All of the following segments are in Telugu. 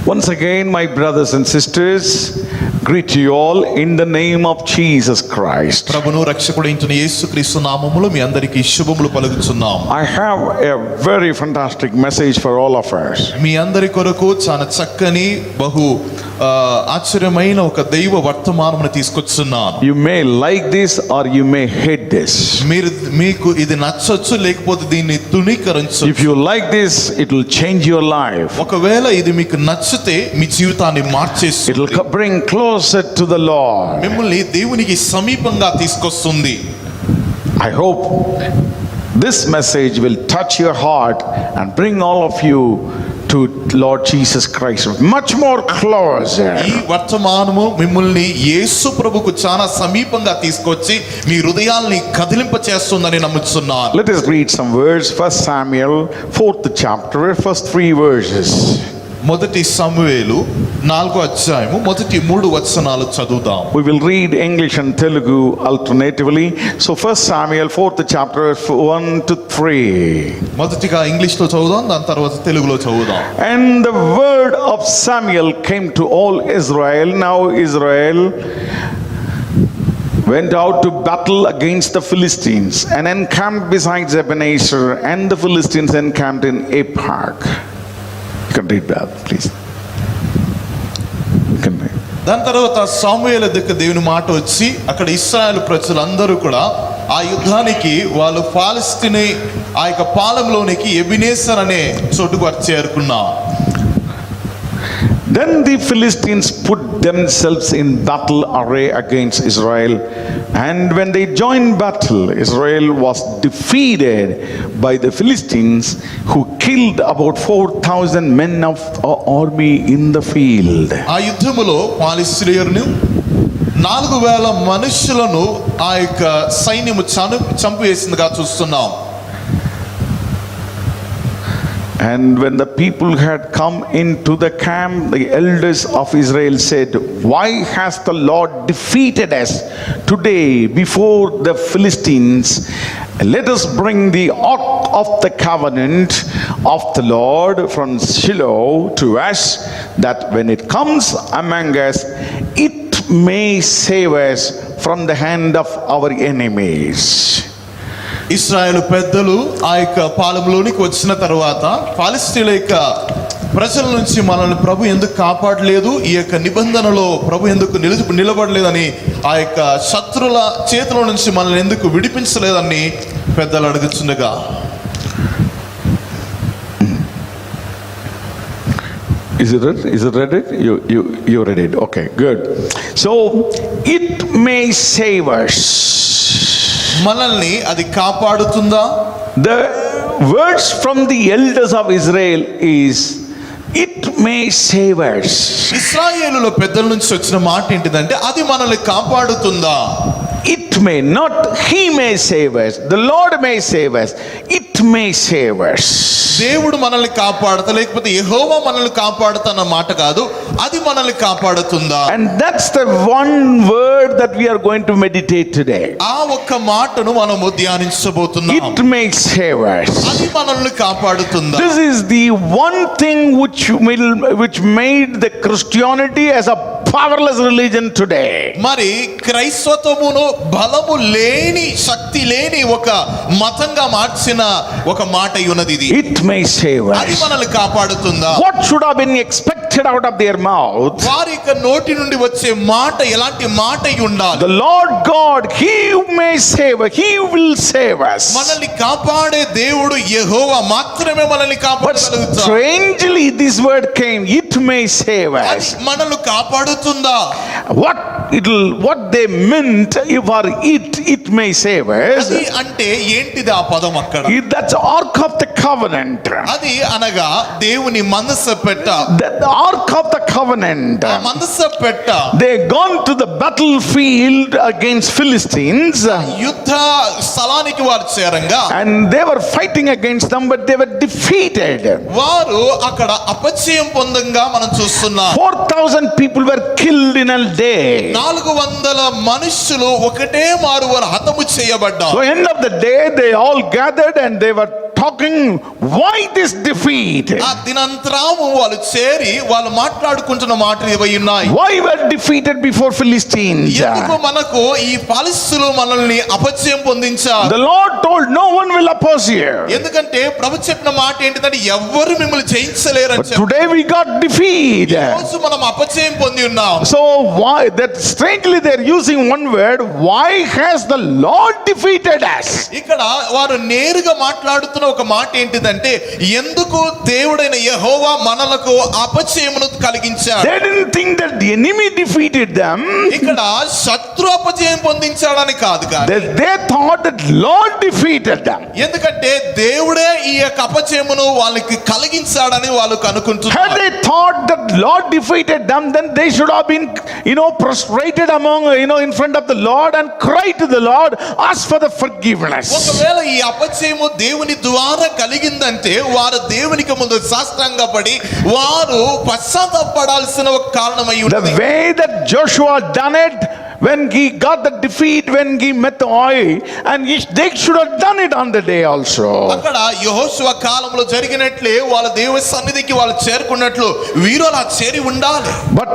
Once again, my brothers and sisters, greet you all in the name of Jesus Christ. ప్రభును రక్షకుడైన యేసుక్రీస్తు నామములో మీ అందరికీ శుభములు పలుకుచున్నాం. I have a very fantastic message for all of us. మీ అందరి కొరకు చాలా చక్కని బహు ఆశ్చర్యమైన ఒక దైవ వర్తమానమును తీసుకొస్తున్నాను. You may like this or you may hate this. మీకు ఇది నచ్చొచ్చు లేకపోతే దీన్ని తుణీకరించొచ్చు. If you like this, it will change your life. ఒకవేళ ఇది మీకు నచ్చితే మీ జీవితాన్ని మార్చేస్తుంది. It will bring closer to the Lord. మిమ్మల్ని దేవునికి సమీపంగా తీసుకొస్తుంది. I hope this message will touch your heart and bring all of you to Lord Jesus Christ much more closer. ఈ వర్తమానము మిమ్మల్ని యేసు ప్రభువుకు చాలా సమీపంగా తీసుకొచ్చి మీ హృదయాల్ని కదిలింప చేస్తుందని నమ్ముతున్నాను. Let us read some words. 1 Samuel 4th chapter, first 3 verses. మొదటి సమూయేలు 4వ అధ్యాయము మొదటి 3 వచనాలు చదువుదాం. We will read English and Telugu alternatively. So 1 Samuel 4th chapter 1 to 3. మొదటిగా ఇంగ్లీష్ లో చదువుదాం, దాని తర్వాత తెలుగులో చదువుదాం. And the word of Samuel came to all Israel. Now Israel went out to battle against the Philistines and encamped beside Ebenezer, and the Philistines encamped in Aphek. You can read that, please. You can read. దాని తర్వాత సమూయేలు దగ్గర దేవుని మాట వచ్చి అక్కడ ఇశ్రాయేలు ప్రజలందరూ కూడా ఆ యుద్ధానికి వాళ్ళు ఫిలిష్తీని ఆ యొక్క పాలెంలోనికి ఎబెనేజర్ అనే చోటుకు వచ్చి చేరుకున్నారు. Then the Philistines put themselves in battle array against Israel, and when they joined battle, Israel was defeated by the Philistines, who killed about 4,000 men of our army in the field. ఆ యుద్ధములో ఫిలిష్తీయులను 4,000 మనుషులను ఆ యొక్క సైన్యము చంపివేసిందిగా చూస్తున్నాం. And when the people had come into the camp, the elders of Israel said, "Why has the Lord defeated us today before the Philistines? Let us bring the ark of the covenant of the Lord from Shiloh to us, that when it comes among us, it may save us from the hand of our enemies." ఇశ్రాయేలు పెద్దలు ఆ యొక్క పాలెంలోనికి వచ్చిన తర్వాత ఫిలిష్తీయుల యొక్క ప్రజల నుంచి మనల్ని ప్రభు ఎందుకు కాపాడలేదు, ఈ యొక్క నిబంధనలో ప్రభు ఎందుకు నిలబడలేదని, ఆ యొక్క శత్రుల చేతిలో నుంచి మనల్ని ఎందుకు విడిపించలేదని పెద్దలు అడుగుచుండగా, Is it read it? You read it. Okay, good. So it may save us. మనల్ని అది కాపాడుతుందా? The words from the elders of Israel is, it may save us. ఇశ్రాయేలులో పెద్దల నుంచి వచ్చిన మాట ఏంటిదంటే అది మనల్ని కాపాడుతుందా? It may not, he may save us, the Lord may save us, it may save us. దేవుడు మనల్ని కాపాడుతా లేకపోతే యెహోవా మనల్ని కాపాడుతా అన్న మాట కాదు, అది మనల్ని కాపాడుతుందా? And that's the one word that we are going to meditate today. ఆ ఒక్క మాటను మనము ధ్యానించబోతున్నాం. It may save us. అది మనల్ని కాపాడుతుందా? This is the one thing which made the Christianity as a powerless religion today. మరి క్రైస్తవమును బలము లేని శక్తి లేని ఒక మతంగా మార్చిన ఒక మాట ఉన్నది ఇది. It may save us. అది మనల్ని కాపాడుతుందా? What should have been expected out of their mouth? వారి యొక్క నోటి నుండి వచ్చే మాట ఎలాంటి మాట అయి ఉండాలి? The Lord God, he may save us, he will save us. మనల్ని కాపాడే దేవుడు యెహోవా మాత్రమే మనల్ని But కాపాడగలుగుతాడు. strangely this word came, it may save us. అది మనల్ని కాపాడుతుందా? What they meant for it may save us. అది అంటే ఏంటిది ఆ పదం అక్కడ? That's ark of the covenant. అది అనగా దేవుని మనస్సు పెట్ట. The ark of the covenant. ఆ మనస్సు పెట్ట. They gone to the battlefield against Philistines. యుద్ధ స్థలానికి వారు చేరంగా. And they were fighting against them, but they were defeated. వారు అక్కడ అపజయం పొందంగా మనం చూస్తున్నాం. 4,000 people were killed in a day. 400 మనుషులు ఒకటే మారు వారు హతము చేయబడ్డారు. So end of the day they all gathered and they were talking, why this defeat? ఆ దినంతరాము వాళ్ళు చేరి వాళ్ళు మాట్లాడుకుంటున్న మాటలు ఇవి ఉన్నాయి. Why were defeated before Philistines? ఎందుకు మనకు ఈ ఫలిష్తులు మనల్ని అపజయం పొందించారు? The Lord told, no one will oppose you. ఎందుకంటే ప్రభు చెప్పిన మాట ఏంటిదంటే ఎవ్వరు మిమ్మల్ని జయించలేరని But today we got defeat. రోజు మనం అపజయం పొంది ఉన్నాం. So why that strangely they're using one word, why has the Lord defeated us? ఇక్కడ వారు నేరుగా మాట్లాడుతున్న ఒక మాట ఏంటిదంటే ఎందుకు దేవుడైన యెహోవా మనలకు అపజయమును కలిగించాడు? They didn't think that the enemy defeated them. ఇక్కడ శత్రు అపజయం పొందించాడని కాదు కానీ They thought that Lord defeated them. ఎందుకంటే దేవుడే ఈ యొక్క అపజయమును వాళ్ళకి కలిగించాడని వాళ్ళు Had కనుకుంటున్నారు. they thought that Lord defeated them, then they should have been, prostrated among, in front of the Lord and cried to the Lord, ask for the forgiveness. ఒకవేళ ఈ అపజయము దేవుని ద్వారా కలిగిందంటే వారు దేవునికి ముందు సాష్టాంగపడి వారు పశ్చాత్తాపడాల్సిన ఒక కారణమై The ఉన్నది. way that Joshua done it, when he got the defeat, when he met the Ai, and they should have done it on the day also. అక్కడ యెహోషువ కాలంలో జరిగినట్లే వాళ్ళ దేవుని సన్నిధికి వాళ్ళు చేరుకున్నట్లు వీరు అలా చేరి ఉండాలి. But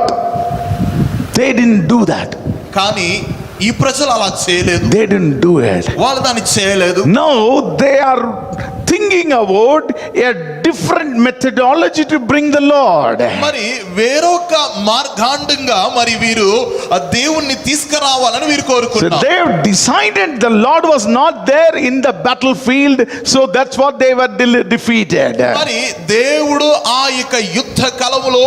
they didn't do that. కానీ ఈ ప్రజలు అలా చేయలేదు. They didn't do it. వాళ్ళు దాన్ని చేయలేదు. Now they are thinking about a different methodology to bring the Lord. మరి వేరొక మార్గాండంగా మరి వీరు ఆ దేవుణ్ణి తీసుకురావాలని వీరు So కోరుకున్నారు. they have decided the Lord was not there in the battlefield, so that's what they were defeated. మరి దేవుడు ఆ యొక్క యుద్ధ కలములో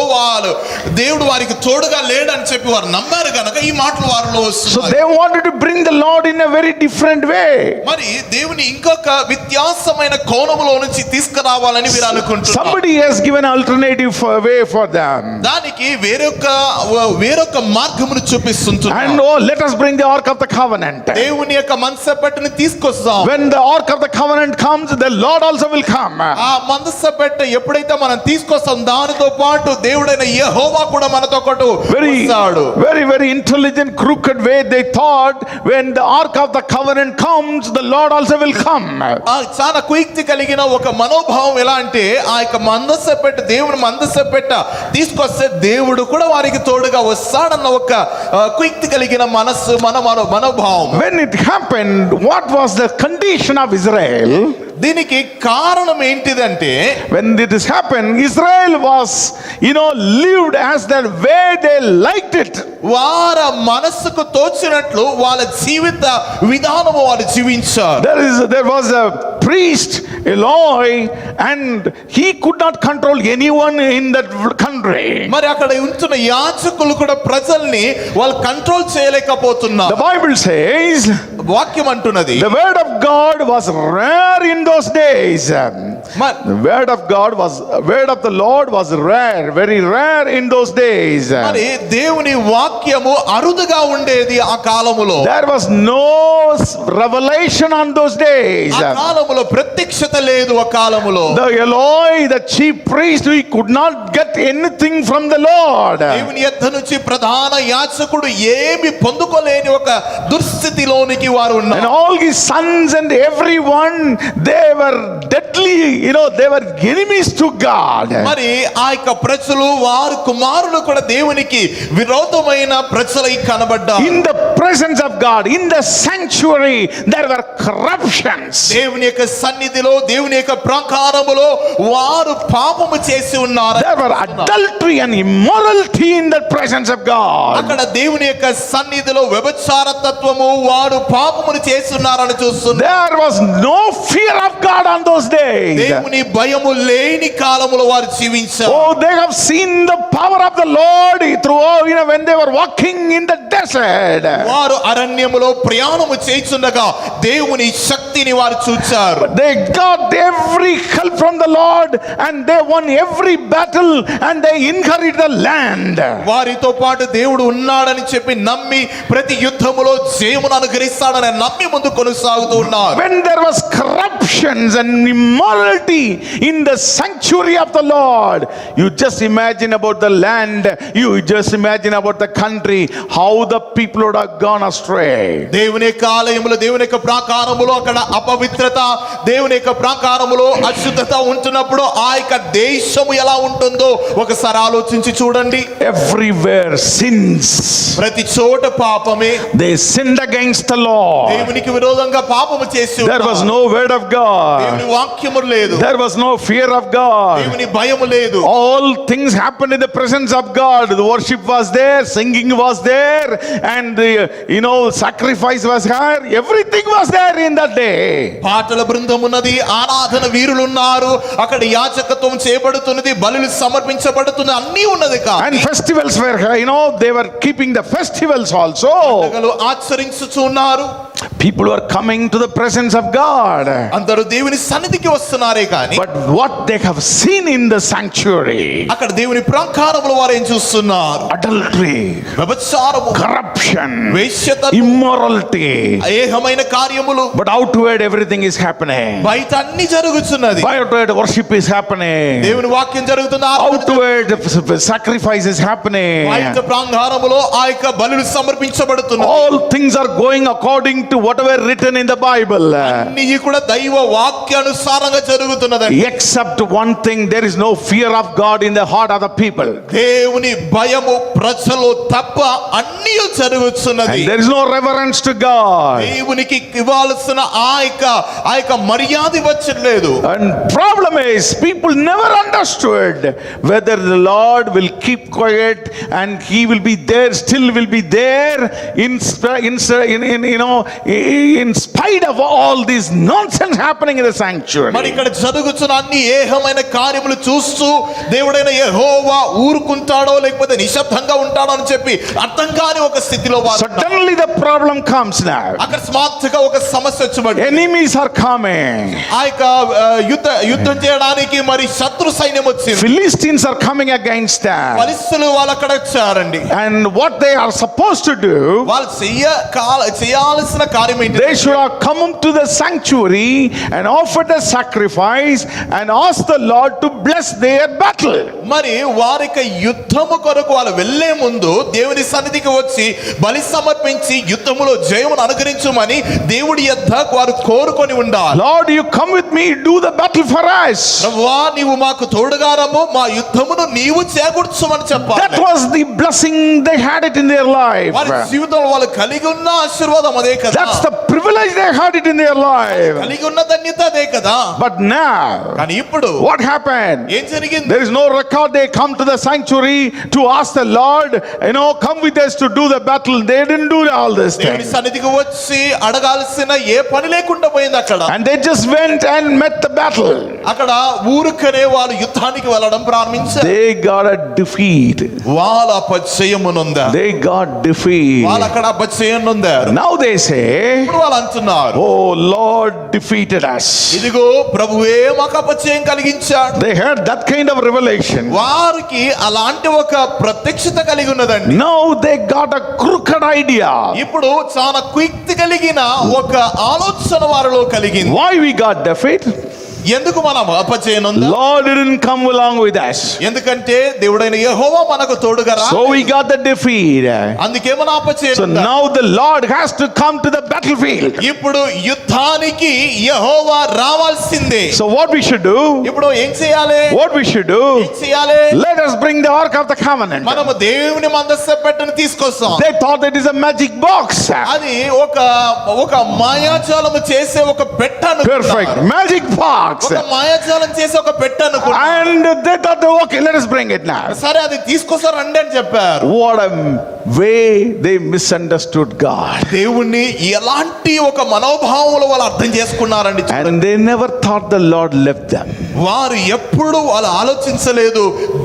దేవుడు వారికి తోడుగా లేడని చెప్పి వారు నమ్మారు కనుక ఈ మాటలు వారిలో So వస్తున్నాయి. they wanted to bring the Lord in a very different way. మరి దేవుని ఇంకొక వ్యత్యాసమైన కోణములో నుంచి తీసుకురావాలని వీరు అనుకుంటున్నారు. Somebody has given alternative way for them. దానికి వేరొక మార్గమును చూపిస్తున్నారు. And let us bring the Ark of the Covenant. దేవుని యొక్క మందసపెట్టెని తీసుకొస్తాం. When the Ark of the Covenant comes, the Lord also will come. ఆ మందసపెట్టె ఎప్పుడైతే మనం తీసుకొస్తాం దానితో పాటు దేవుడైన యెహోవా కూడా మనతో పాటు వస్తాడు. Very intelligent crooked way they thought, when the Ark of the Covenant comes, the Lord also will come. చాలా కుయుక్తి కలిగిన ఒక మనోభావం ఎలా అంటే ఆ యొక్క మందసపెట్టె దేవుని మందసపెట్ట తీసుకొస్తే దేవుడు కూడా వారికి తోడుగా వస్తాడన్న ఒక కుయుక్తి కలిగిన మనోభావం. When it happened, what was the condition of Israel? దీనికి కారణం ఏంటిదంటే When this happened, Israel was, lived as the way they liked it. వారి మనస్సుకు తోచినట్లు వాళ్ళ జీవిత విధానము వారు జీవించారు. There was a priest, Eloi, and he could not control anyone in that country. మరి అక్కడ ఉంటున్న యాజకులు కూడా ప్రజల్ని వాళ్ళు కంట్రోల్ చేయలేకపోతున్నారు. The Bible says వాక్యం అంటున్నది the word of God was rare in those days. The word of the Lord was rare, very rare in those days. మరి దేవుని వాక్యము అరుదుగా ఉండేది ఆ కాలములో. There was no revelation on those days. ఆ కాలములో ప్రత్యక్షత లేదు. ఆ కాలములో The Eloi, the chief priest, he could not get anything from the Lord. దేవుని యొద్ద నుంచి ప్రధాన యాజకుడు ఏమి పొందుకోలేని ఒక దుస్థితిలోనికి వారు And ఉన్నారు. all his sons and everyone, they were deadly, they were enemies to God. మరి ఆ యొక్క ప్రజలు వారి కుమారులు కూడా దేవునికి విరోధమైన ప్రజలై కనబడ్డారు. In the presence of God, in the sanctuary, there were corruptions. దేవుని యొక్క సన్నిధిలో దేవుని యొక్క ప్రాకారములో వారు పాపము చేసి ఉన్నారు. There were adultery and immorality in the presence of God. అక్కడ దేవుని యొక్క సన్నిధిలో వ్యభిచార తత్వము వారు పాపమును చేస్తున్నారని చూస్తున్నారు. There was no fear of God on those days. దేవుని భయము లేని కాలములో వారు జీవించారు. Oh, they have seen the power of the Lord through, when they were walking in the desert. వారు అరణ్యములో ప్రయాణము చేయుచుండగా దేవుని శక్తిని వారు చూచారు. They got every help from the Lord and they won every battle and they inherited the land. వారితో పాటు దేవుడు ఉన్నాడని చెప్పి నమ్మి ప్రతి యుద్ధములో జయమును అనుగ్రహిస్తాడని నమ్మి ముందు కొనసాగుతూ ఉన్నారు. When there was corruptions and immorality in the sanctuary of the Lord, you just imagine about the land, you just imagine about the country, how the people would have gone astray. దేవుని యొక్క ఆలయములో దేవుని యొక్క ప్రాకారములో అక్కడ అపవిత్రత దేవుని యొక్క ప్రాకారం ప్రాకారములో అశుద్ధత ఉంటున్నప్పుడు ఆ యొక్క దేశము ఎలా ఉంటుందో ఒకసారి ఆలోచించి చూడండి. Everywhere sins. ప్రతి చోట పాపమే. They sinned against the Lord. దేవునికి విరోధంగా పాపము చేసి There was no word of God. దేవుని వాక్యము లేదు. There was no fear of God. దేవుని భయము లేదు. All things happened in the presence of God. The worship was there, singing was there, and sacrifice was there. Everything was there in that day. పాటల బృందం ఉన్నది, ఆరాధన వీరులు ఉన్నారు, అక్కడ యాజకత్వం చేయబడుతున్నది, బలులు సమర్పించబడుతున్నది, అన్నీ ఉన్నది. And festivals were, they were keeping the festivals also. పండుగలు ఆచరించుచున్నారు. People were coming to the presence of God. అందరూ దేవుని సన్నిధికి వస్తున్నారే కానీ But what they have seen in the sanctuary, అక్కడ దేవుని ప్రాకారములో వారు ఏం చూస్తున్నారు? adultery, వ్యభిచారము, corruption, వేశ్యత, immorality. ఏహమైన కార్యములు. But outward everything is happening. బయట అన్ని జరుగుతున్నది. Outward worship is happening. దేవుని వాక్యం జరుగుతుంది. Outward sacrifice is happening. బయట ప్రాకారములో ఆ యొక్క బలులు సమర్పించబడుతున్నది. All things are going according to whatever written in the Bible. అన్ని కూడా దైవ వాక్యానుసారంగా జరుగుతున్నదండి. Except one thing, there is no fear of God in the heart of the people. దేవుని భయము ప్రజలు తప్ప అన్ని జరుగుతున్నది. And there is no reverence to God. దేవునికి ఇవ్వాల్సిన ఆ యొక్క మర్యాద వచ్చలేదు. And problem is, people never understood whether the Lord will keep quiet and he will be there, still will be there in spite of all this nonsense happening in the sanctuary. మరి ఇక్కడ జరుగుతున్న అన్ని ఏహమైన కార్యములు చూస్తూ దేవుడైన యెహోవా ఊరుకుంటాడో లేకపోతే నిశ్శబ్దంగా ఉంటాడో అని చెప్పి అర్థం కాని ఒక స్థితిలో Suddenly the problem comes now. అకస్మాత్తుగా ఒక సమస్య వచ్చి Enemies are coming. ఆ యొక్క యుద్ధం చేయడానికి మరి శత్రు సైన్యం వచ్చింది. Philistines are coming against them. ఫలిస్తీయులు వాళ్ళు అక్కడ వచ్చారండి. And what they are supposed to do, వాళ్ళు చేయాల్సిన కార్యం ఏంటి? they should have come to the sanctuary and offered a sacrifice and asked the Lord to bless their battle. మరి వారికి యుద్ధము కొరకు వాళ్ళు వెళ్లే ముందు దేవుని సన్నిధికి వచ్చి బలి సమర్పించి యుద్ధములో జయమును అనుగ్రహించుమని దేవుడి యొద్ద వారు కోరుకొని ఉండాలి. Lord, you come with me, do the battle for us. ప్రభువా నీవు మాకు తోడుగా రమ్ము, మా యుద్ధమును నీవు చేకూర్చుమని చెప్పాలి. That was the blessing they had it in their life. వారి జీవితంలో వాళ్ళు కలిగి ఉన్న ఆశీర్వాదం అదే కదా. That's the privilege they had it in their life. కలిగి ఉన్న ధన్యత అదే కదా. But now, కానీ ఇప్పుడు what happened? ఏం జరిగింది? There is no record. They come to the sanctuary to ask the Lord, come with us to do the battle. They didn't do all this దేవుని thing. సన్నిధికి వచ్చి అడగాల్సిన ఏ పని లేకుండా పోయింది అక్కడ. And they just went and met the battle. అక్కడ ఊరుకనే వాళ్ళు యుద్ధానికి వెళ్ళడం ప్రారంభించారు. They got a defeat. వాళ్ళ అపజయమునుందా. They got defeat. వాళ్ళు అక్కడ అపజయమునుందారు. Now they say, ఇప్పుడు వాళ్ళు అంటున్నారు, oh Lord defeated us. ఇదిగో ప్రభువే మాకు అపజయం కలిగించాడు. They had that kind of revelation. వారికి అలాంటి ఒక ప్రత్యక్షత కలిగి ఉన్నదండి. Now they got a crooked idea. ఇప్పుడు చాలా కుయుక్తి కలిగిన ఒక ఆలోచన వారిలో కలిగింది. Why we got defeat? ఎందుకు మనం అపజయనుందా? Lord didn't come along with us. ఎందుకంటే దేవుడైన యెహోవా మనకు తోడుగా రా. So we got the defeat. అందుకే మన అపజయం. So now the Lord has to come to the battlefield. ఇప్పుడు యుద్ధానికి యెహోవా రావాల్సిందే. So what we should do? ఇప్పుడు ఏం చేయాలి? What we should do? ఏం చేయాలి? Let us bring the ark of the covenant. మనము దేవుని మందస పెట్టెను తీసుకొస్తాం. They thought it is a magic box. అది ఒక మాయాజాలము చేసే ఒక పెట్టె అనుకున్నారు. Perfect magic box. ఒక మాయాజాలం చేసే ఒక పెట్టె అనుకున్నారు. And they thought, okay, let us bring it now. సరే అది తీసుకొస్తారు రండి అని చెప్పారు. What a way they misunderstood God. దేవుణ్ణి ఎలాంటి ఒక మనోభావంలో వాళ్ళు అర్థం చేసుకున్నారండి. And they never thought the Lord left them. వారు ఎప్పుడు వాళ్ళు ఆలోచించలేదు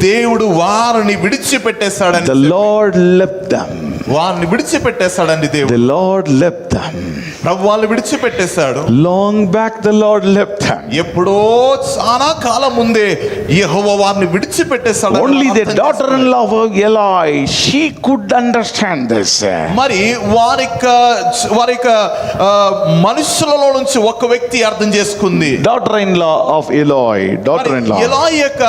దేవుడు వారిని విడిచిపెట్టేశాడని. The Lord left them. వారిని విడిచిపెట్టేశాడండి దేవుడు. The Lord left them. ప్రభు వాళ్ళని విడిచిపెట్టేశాడు. Long back the Lord left them. ఎప్పుడో చాలా కాలం ముందే యెహోవా వారిని విడిచిపెట్టేశాడు. Only the daughter-in-law of Eli, she could understand this. మరి వారి మనుషులలో నుంచి ఒక వ్యక్తి అర్థం చేసుకుంది. Daughter-in-law of Eli, daughter-in-law. ఎలా యొక్క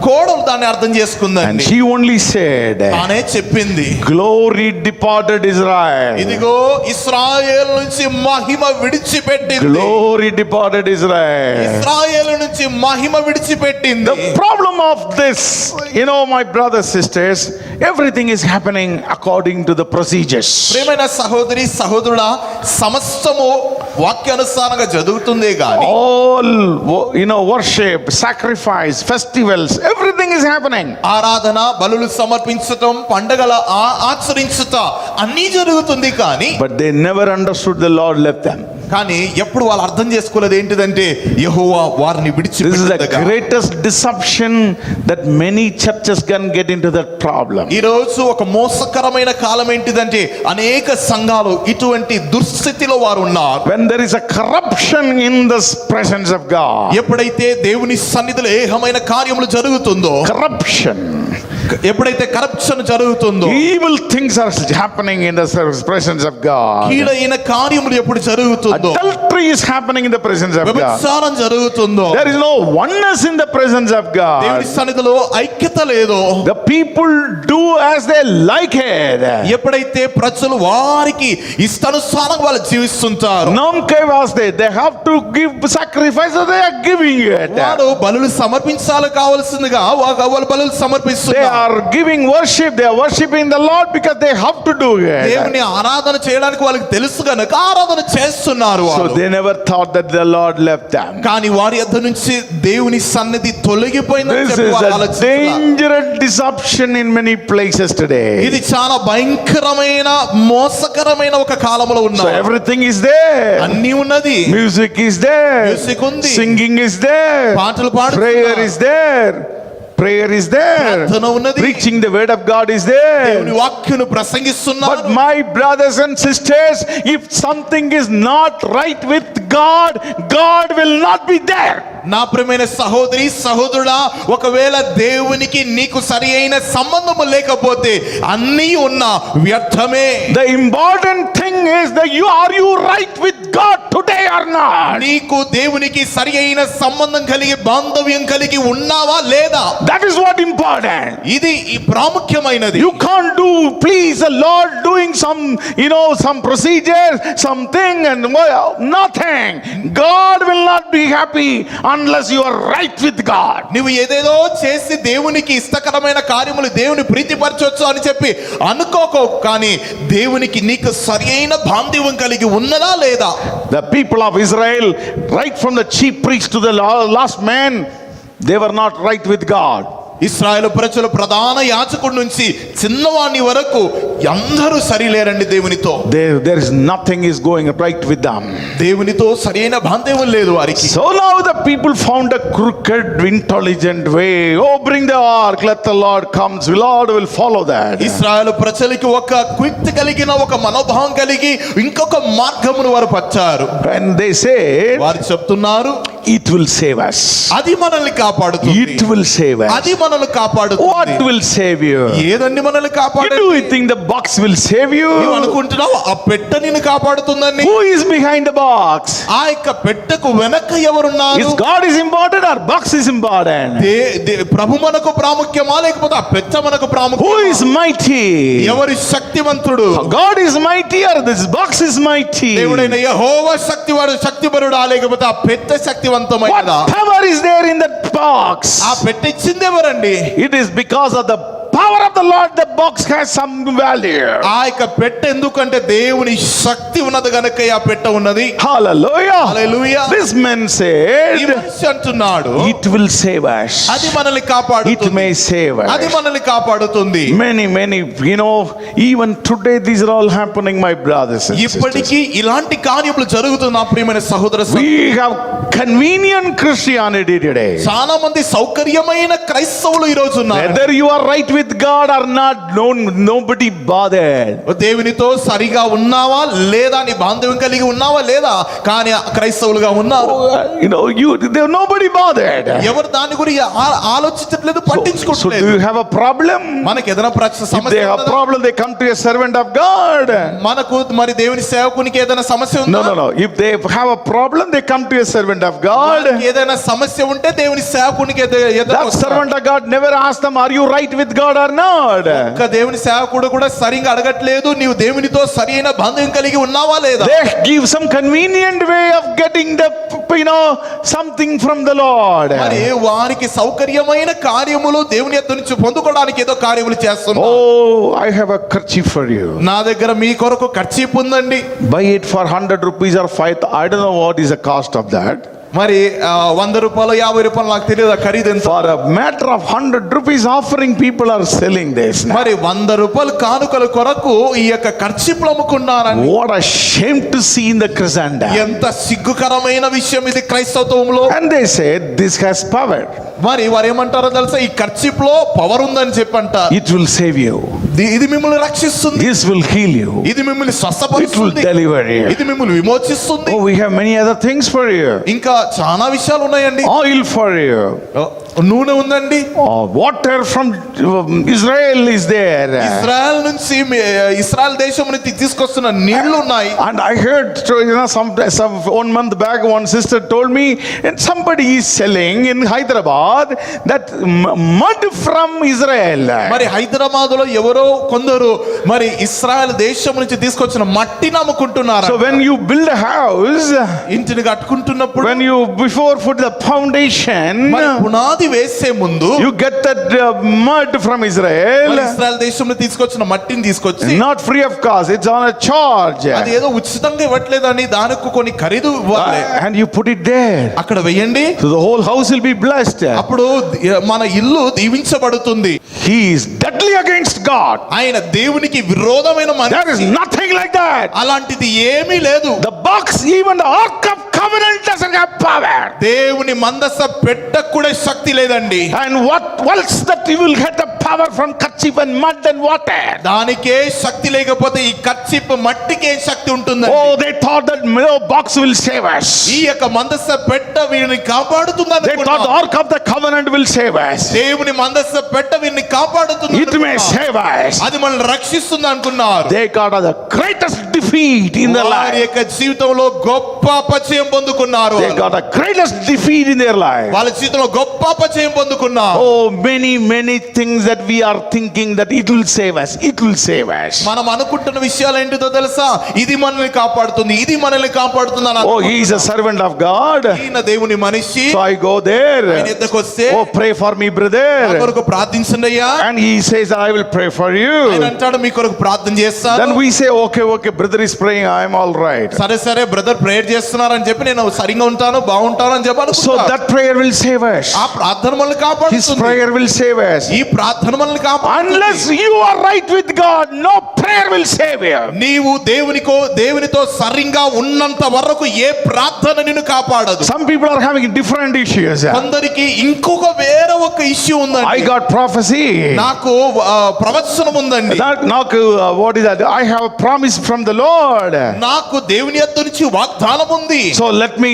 కోడలు దాన్ని అర్థం And చేసుకుందండి. she only said, తానే చెప్పింది, glory departed Israel. ఇదిగో ఇశ్రాయేలు నుంచి మహిమ విడిచిపెట్టింది. Glory departed Israel. ఇశ్రాయేలు నుంచి మహిమ విడిచిపెట్టింది. The problem of this, my brothers, sisters, everything is happening according to the procedures. ప్రియమైన సహోదరి సహోదరుడా, సమస్తము వాక్యానుసారంగా జరుగుతుందే గాని All, worship, sacrifice, festivals, everything is happening. ఆరాధన, బలులు సమర్పించటం, పండగల ఆచరించుట అన్నీ జరుగుతుంది. కానీ But they never understood the Lord left them. కానీ ఎప్పుడు వాళ్ళు అర్థం చేసుకోలేదు ఏంటిదంటే యెహోవా వారిని This is the విడిచిపెట్టగా. greatest deception that many churches can get into that problem. ఈ రోజు ఒక మోసకరమైన కాలం ఏంటిదంటే అనేక సంఘాలు ఇటువంటి దుస్థితిలో వారు ఉన్నారు. When there is a corruption in the presence of God, ఎప్పుడైతే దేవుని సన్నిధిలో ఏహమైన కార్యములు జరుగుతుందో, corruption, ఎప్పుడైతే కరప్షన్ జరుగుతుందో, evil things are happening in the presence of God. కీడైన కార్యములు ఎప్పుడు జరుగుతుందో, Adultery is happening in the presence of God. వ్యభిచారం జరుగుతుందో, There is no oneness in the presence of God. దేవుని సన్నిధిలో ఐక్యత లేదు. The people do as they like it. ఎప్పుడైతే ప్రజలు వారికి ఇష్టానుసారంగా వాళ్ళు జీవిస్తుంటారు, Namke vaste, they have to give sacrifice, so they are giving it. వారు బలులు సమర్పించాలి కావాల్సిందిగా వాళ్ళు బలులు They సమర్పిస్తున్నారు. are giving worship, they are worshiping the Lord because they have to do it. దేవుని ఆరాధన చేయడానికి వాళ్ళకి తెలుసు గనుక ఆరాధన చేస్తున్నారు So వారు. they never thought that the Lord left them. కానీ వారి యొద్ద నుంచి దేవుని సన్నిధి తొలగిపోయిందని This చెప్పి is వారు a ఆలోచిస్తున్నారు. dangerous deception in many places today. ఇది చాలా భయంకరమైన మోసకరమైన ఒక కాలంలో So ఉన్నారు. everything is there. అన్ని ఉన్నది, Music is there. Music ఉంది. Singing is there. పాటలు Prayer పాడుతున్నారు, is there. Prayer is there. ప్రార్థన ఉన్నది, Preaching the word of God is దేవుని there. వాక్యను ప్రసంగిస్తున్నారు. But my brothers and sisters, if something is not right with God, God will not be there. నా ప్రియమైన సహోదరి సహోదరుడా, ఒకవేళ దేవునికి నీకు సరి అయిన సంబంధము లేకపోతే అన్నీ ఉన్న వ్యర్థమే. The important thing is that are you right with God today or not? నీకు దేవునికి సరి అయిన సంబంధం కలిగి బాంధవ్యం కలిగి ఉన్నావా లేదా, That is what important. ఇది ఈ ప్రాముఖ్యమైనది. You can't do please the Lord doing some procedures, something and nothing. God will not be happy unless you are right with God. నువ్వు ఏదేదో చేసి దేవునికి ఇష్టకరమైన కార్యములు దేవుని ప్రీతిపరచొచ్చు అని చెప్పి అనుకోకు. కానీ దేవునికి నీకు సరి అయిన బాంధవ్యం కలిగి ఉన్నదా లేదా? The people of Israel, right from the chief priest to the last man, they were not right with God. ఇశ్రాయేలు ప్రజలు ప్రధాన యాజకుడి నుంచి చిన్నవాణి వరకు అందరూ సరిలేరండి దేవునితో. There is nothing is going right with them. దేవునితో సరైన బాంధవ్యం లేదు వారికి. So now the people found a crooked, intelligent way. Oh, bring the ark, let the Lord comes. The Lord will follow that. ఇశ్రాయేలు ప్రజలకి ఒక కుయుక్తి కలిగిన ఒక మనోభావం కలిగి ఇంకొక మార్గమును వారు పచ్చారు. And they said, వారు చెప్తున్నారు, it will save us. అది మనల్ని కాపాడుతుంది, It will save us. అది మనల్ని కాపాడుతుంది. What will save you? ఏదండి మనల్ని Do కాపాడు? you think the box will save నువ్వు you? అనుకుంటున్నావు ఆ పెట్టె నిన్ను కాపాడుతుందని? Who is behind the box? ఆ యొక్క పెట్టెకు వెనక ఎవరున్నారు? Is God is important or box is important? ప్రభు మనకు ప్రాముఖ్యమా లేకపోతే ఆ పెట్టె మనకు Who ప్రాముఖ్యమా? is mighty? ఎవరి శక్తివంతుడు? God is mighty or this box is mighty? దేవుడైన యెహోవా శక్తిపరుడా లేకపోతే ఆ పెట్టె What శక్తివంతమైనదా? power is there in that box? ఆ పెట్టె ఇచ్చింది ఎవరండి? It is because of the power of the Lord the box has some value. ఆ యొక్క పెట్టె ఎందుకంటే దేవుని శక్తి ఉన్నది గనుక ఆ పెట్టె ఉన్నది. Hallelujah. హల్లెలూయా. This man ఈ said, మనిషి అంటున్నాడు, it will save us. అది మనల్ని It కాపాడుతుంది, may save అది us. మనల్ని కాపాడుతుంది. Many, even today these are all happening, my brothers and sisters. ఇప్పటికీ ఇలాంటి కార్యములు జరుగుతున్న ప్రియమైన సహోదర We have convenient Christianity today. చాలా మంది సౌకర్యమైన క్రైస్తవులు ఈ రోజు ఉన్నారు. Whether you are right with God or not, nobody bothered. దేవునితో సరిగా ఉన్నావా లేదా, నీ బాంధవ్యం కలిగి ఉన్నావా లేదా, కానీ క్రైస్తవులుగా ఉన్నారు. Nobody bothered. ఎవరు దాని గురించి ఆలోచించట్లేదు, So do పట్టించుకోవట్లేదు. you have a problem? మనకి ఏదైనా If they సమస్య have ఉన్నదా? problem, they come to a servant of God. మనకు మరి దేవుని సేవకునికి ఏదైనా సమస్య ఉందా? No. If they have a problem, they come to a servant of God. మనకి ఏదైనా సమస్య ఉంటే దేవుని సేవకునికి That servant of God never asked them, are you right with God God or not? ఒక్క దేవుని సేవకుడు కూడా సరిగా అడగట్లేదు నీవు దేవునితో సరైన బంధం కలిగి ఉన్నావా లేదా. They give some convenient way of getting the, something from the Lord. మరి వారికి సౌకర్యమైన కార్యములు దేవుని యొద్ద నుంచి పొందుకోవడానికి ఏదో కార్యములు చేస్తున్నారు. Oh, I have a kerchief for you. నా దగ్గర మీ కొరకు కర్చీఫ్ ఉందండి. Buy it for 100 rupees or 5. I don't know what is the cost of that. మరి 100 రూపాయలు 50 రూపాయలు నాకు తెలియదు ఖరీదు ఎంత. For a matter of 100 rupees offering, people are selling this now. మరి 100 రూపాయలు కానుకల కొరకు ఈ యొక్క కర్చీఫ్లు అమ్ముకున్నారని. What a shame to see in the Christendom. ఎంత సిగ్గుకరమైన విషయం ఇది క్రైస్తవత్వంలో. And they said this has power. మరి వారు ఏమంటారో తెలుసా, ఈ కర్చీఫ్ లో పవర్ ఉందని చెప్పంటారు. It will save you. ఇది మిమ్మల్ని రక్షిస్తుంది, This will heal you. ఇది మిమ్మల్ని It will స్వస్థపరుస్తుంది, deliver you. ఇది మిమ్మల్ని విమోచిస్తుంది. Oh, we have many other things for you. ఇంకా చాలా విషయాలు ఉన్నాయండి. Oil for you. నూనె ఉందండి. Water from Israel is there. Israel నుంచి ఇస్రాయల్ దేశం నుంచి తీసుకొస్తున్న నీళ్లు ఉన్నాయి. And I heard, some 1 month back, one sister told me, and somebody is selling in Hyderabad that mud from Israel. మరి హైదరాబాద్ లో ఎవరో కొందరు మరి ఇస్రాయల్ దేశం నుంచి తీసుకొచ్చిన మట్టిని అమ్ముకుంటున్నారు. So when you build a house, ఇంటిని కట్టుకుంటున్నప్పుడు when you before put the foundation, మరి పునాది వేసే ముందు you get that mud from Israel, మరి ఇస్రాయల్ దేశంలో తీసుకొచ్చిన మట్టిని తీసుకొచ్చి, not free of cost, it's on a charge, అది ఏదో ఉచితంగా ఇవ్వట్లేదని దానికి కొన్ని ఖరీదు ఇవ్వాలి. and you put it there, అక్కడ వేయండి, so the whole house will be blessed. అప్పుడు మన ఇల్లు దీవించబడుతుంది. He is deadly against God. ఆయన దేవునికి విరోధమైన There is మనిషి. nothing like that. అలాంటిది ఏమీ లేదు. The box, even the Ark of Covenant doesn't have power. దేవుని మందస పెట్టకు కూడా శక్తి లేదండి. And what else that you will get the power from kerchief and mud and water? దానికే శక్తి లేకపోతే ఈ కర్చీప్ మట్టికే శక్తి ఉంటుందండి. Oh, they thought that no box will save us. ఈ యొక్క మందస పెట్ట వీరిని కాపాడుతుంది They thought the అనుకున్నారు. Ark of the Covenant will save us. దేవుని మందస పెట్ట వీరిని కాపాడుతుంది It may అనుకున్నారు. save us. అది మనల్ని రక్షిస్తుంది అనుకున్నారు. They got the greatest defeat in their వారి life. యొక్క జీవితంలో గొప్ప అపజయం పొందుకున్నారు. They got the greatest defeat in their life. వాళ్ళ జీవితంలో గొప్ప అపజయం పొందుకున్నారు. Oh, many things that we are thinking that it will save us. It will save us. మనం అనుకుంటున్న విషయాలు ఏంటిదో తెలుసా, ఇది మనల్ని కాపాడుతుంది, ఇది మనల్ని కాపాడుతుంది అని Oh, he is a servant of God. ఈయన దేవుని మనిషి. So I go there. ఆయన ఎద్దకు వస్తే, Oh, pray for me, నా brother. కొరకు ప్రార్థించండి అయ్యా. And he says, I will pray for ఆయన you. అంటాడు మీ కొరకు ప్రార్థన చేస్తాను. Then we say, okay, brother is praying, I am all right. సరే బ్రదర్ ప్రేయర్ చేస్తున్నారని చెప్పి నేను సరిగా ఉంటాను బాగుంటాను అని చెప్పి So అనుకుంటా. that prayer will save us. ఆ ప్రార్థన మనల్ని His కాపాడుతుంది. prayer will save us. ఈ ప్రార్థన మనల్ని కాపాడుతుంది. Unless you are right with God, no prayer will save you. నీవు దేవునితో సరిగా ఉన్నంత వరకు ఏ ప్రార్థన నిన్ను కాపాడదు. Some people are having different issues. కొందరికి ఇంకొక వేరే ఒక ఇష్యూ I ఉందండి. got prophecy. నాకు ప్రవచనం ఉందండి. What is that? I have a promise from the Lord. నాకు దేవుని యొద్ద నుంచి వాగ్దానం ఉంది. So let me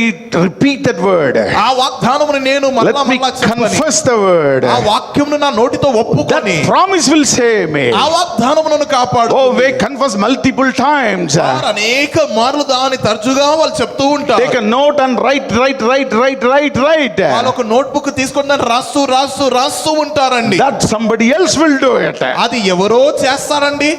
repeat that word. ఆ వాగ్దానమును నేను Let me confess the word. ఆ వాక్యమును నా నోటితో ఒప్పుకొని That promise will save me. ఆ వాగ్దానమును కాపాడు. Oh, we confess multiple times. అనేక మార్లు దాని తరచుగా వాళ్ళు చెప్తూ ఉంటారు. Take a note and write. వాళ్ళు ఒక నోట్ బుక్ తీసుకొని దాన్ని రాస్తూ ఉంటారండి. That somebody else will do it. అది ఎవరో చేస్తారండి.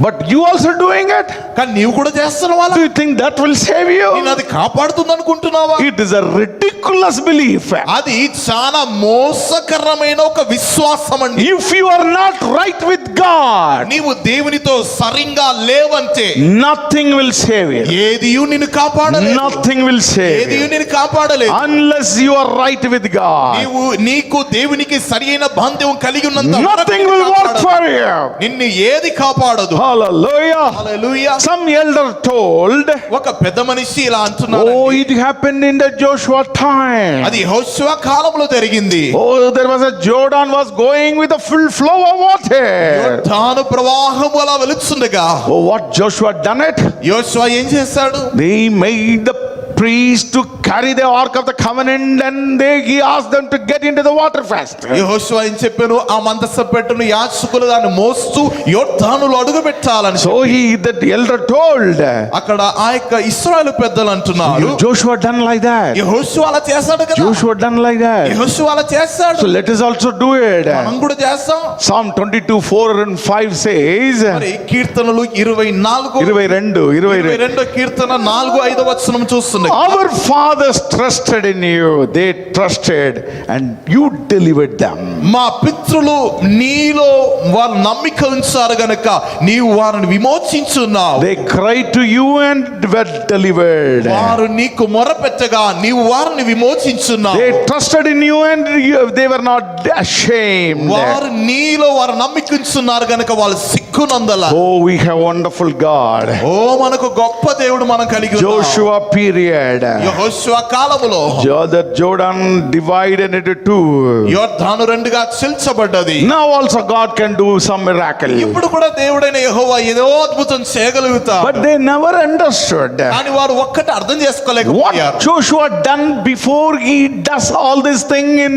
But you also doing it? కానీ నీవు కూడా చేస్తున్నావా? Do you think that will save you? నేను అది కాపాడుతుంది అనుకుంటున్నావా? It is a ridiculous belief. అది చాలా మోసకరమైన ఒక విశ్వాసం అండి. If you are not right with God, నీవు దేవునితో సరిగా లేవంటే nothing will save you. ఏదియు నిన్ను కాపాడలేదు. Nothing will save ఏదియు you. నిన్ను కాపాడలేదు. Unless you are right with God, నీకు దేవునికి సరైన బంధం కలిగి ఉన్నంత వరకు nothing నిన్ను will work కాపాడదు. for you. నిన్ను ఏది కాపాడదు. Hallelujah. హల్లెలూయా. Some elder told, ఒక పెద్ద మనిషి ఇలా అంటున్నాడు. oh, it happened in the Joshua time. అది యెహోషువ కాలంలో జరిగింది. Oh, there was a Jordan was going with a full flow of water. యోర్దాను ప్రవాహం అలా వెలుచుండగా Oh, what Joshua done it? యెహోషువ ఏం చేశాడు? They made the priests to carry the ark of the covenant, and he asked them to get into the water fast. యెహోషువ ఏం చెప్పాను, ఆ మందస పెట్టును యాజకులు దాన్ని మోస్తూ యొర్దానులో అడుగు పెట్టాలని. So that elder told, అక్కడ ఆ యొక్క ఇశ్రాయేలు పెద్దలు అంటున్నారు, Joshua done like that. యెహోషువ అలా చేశాడు కదా, Joshua done like that. యెహోషువ అలా చేశాడు, So let us also do it. మనం కూడా చేస్తాం. Psalm 22:4-5 says, మరి కీర్తనలు 24 22 కీర్తన 4-5 వచనం చూస్తున్నాం. our fathers trusted in you, they trusted and you delivered them. మా పితృలు నీలో వారు నమ్మిక ఉంచారు గనుక నీవు వారిని విమోచించున్నావు. They cried to you and were delivered. వారు నీకు మొరపెట్టగా నీవు వారిని విమోచించున్నావు. They trusted in you and they were not ashamed. వారు నీలో వారు నమ్మిక ఉంచున్నారు గనుక వాళ్ళు సిగ్గునందల. Oh, we have wonderful God. ఓ మనకు గొప్ప దేవుడు మనం కలిగి ఉన్నాం. Joshua period. యెహోషువ కాలములో The Jordan divided into two. యొర్దాను రెండుగా చీల్చబడ్డది. Now also God can do some miracle. ఇప్పుడు కూడా దేవుడైన యెహోవా ఏదో అద్భుతం చేయగలుగుతాడు. But they never understood కానీ వారు ఒక్కటి అర్థం what చేసుకోలేకపోయారు. Joshua done before he does all this thing in,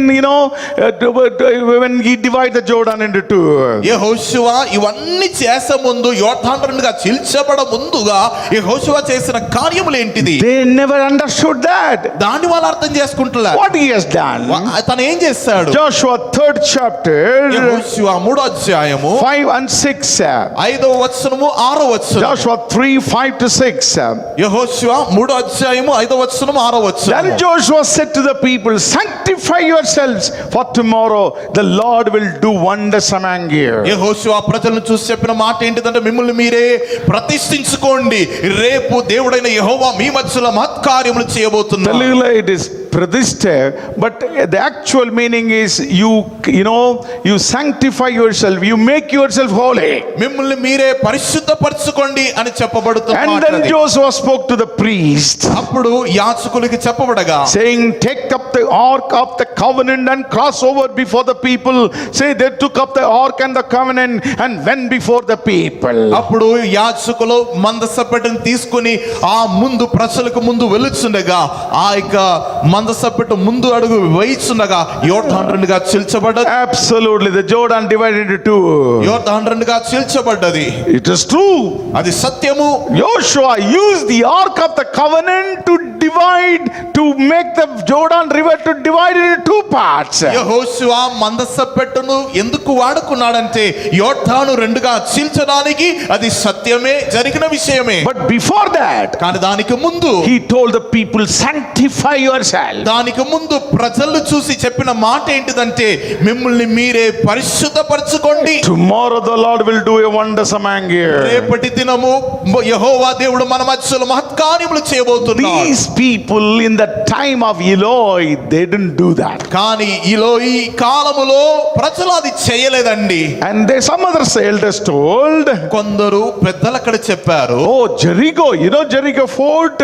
when he divided the Jordan into two. యెహోషువ ఇవన్నీ చేసే ముందు యొర్దాను రెండుగా చీల్చబడ ముందుగా యెహోషువ చేసిన కార్యములు ఏంటిది? They never understood that. దాన్ని వాళ్ళు అర్థం చేసుకుంటున్నారు. What he has done. తను ఏం చేస్తాడు? Joshua 3rd chapter యెహోషువ 3వ అధ్యాయము 5 and 6. 5వ వచనము 6వ వచనం. Joshua 3:5-6. యెహోషువ 3వ అధ్యాయము 5వ వచనం 6వ వచనం. Then Joshua said to the people, sanctify yourselves, for tomorrow the Lord will do wonders among you. యెహోషువ ప్రజలను చూసి చెప్పిన మాట ఏంటిదంటే, మిమ్మల్ని మీరే ప్రతిష్ఠించుకోండి, రేపు దేవుడైన యెహోవా మీ మధ్యలో మహత్కార్యములు చేయబోతున్నాడు. Telugu it is pradishta, but the actual meaning is you sanctify yourself, you make yourself holy. మిమ్మల్ని మీరే పరిశుద్ధపరచుకోండి అని చెప్పబడుతున్న And మాట then అది. Joshua spoke to the priest, అప్పుడు యాజకులకి చెప్పబడగా, saying, take up the ark of the covenant and cross over before the people. Say they took up the ark and the covenant and went before the people. అప్పుడు యాజకులు మందసపెట్టును తీసుకుని ఆ ముందు ప్రజలకు ముందు వెలుచుండగా, ఆ యొక్క మందసపెట్టు ముందు అడుగు వేయిచుండగా యొర్దాను రెండుగా చీల్చబడ్డది. Absolutely, the Jordan divided into two. యొర్దాను రెండుగా చీల్చబడ్డది. It is true. అది సత్యము. Joshua used the ark of the covenant to make the Jordan river to divide into two parts. యెహోషువ మందసపెట్టును ఎందుకు వాడుకున్నాడంటే యొర్దాను రెండుగా చీల్చడానికి. అది సత్యమే, జరిగిన విషయమే. But before that, కానీ దానికి ముందు he told the people, sanctify yourself. దానికి ముందు ప్రజలు చూసి చెప్పిన మాట ఏంటిదంటే, మిమ్మల్ని మీరే పరిశుద్ధపరచుకోండి. Tomorrow the Lord will do a wonders among you. రేపటి దినము యెహోవా దేవుడు మన మధ్యలో మహత్కార్యములు చేయబోతున్నాడు. These people in the time of Eloi, they didn't do that. కానీ ఈ కాలములో ప్రజలు అది చేయలేదండి. And some other elders told, కొందరు పెద్దలు అక్కడ చెప్పారు, oh, Jericho, Jericho fort.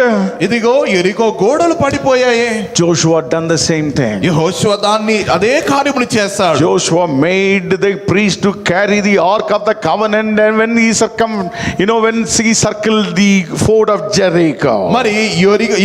ఇదిగో యెరికో గోడలు పడిపోయాయి. Joshua done the same thing. యెహోషువ దాన్ని అదే కార్యములు చేశాడు. Joshua made the priest to carry the ark of the covenant, and when he circled the fort of Jericho. మరి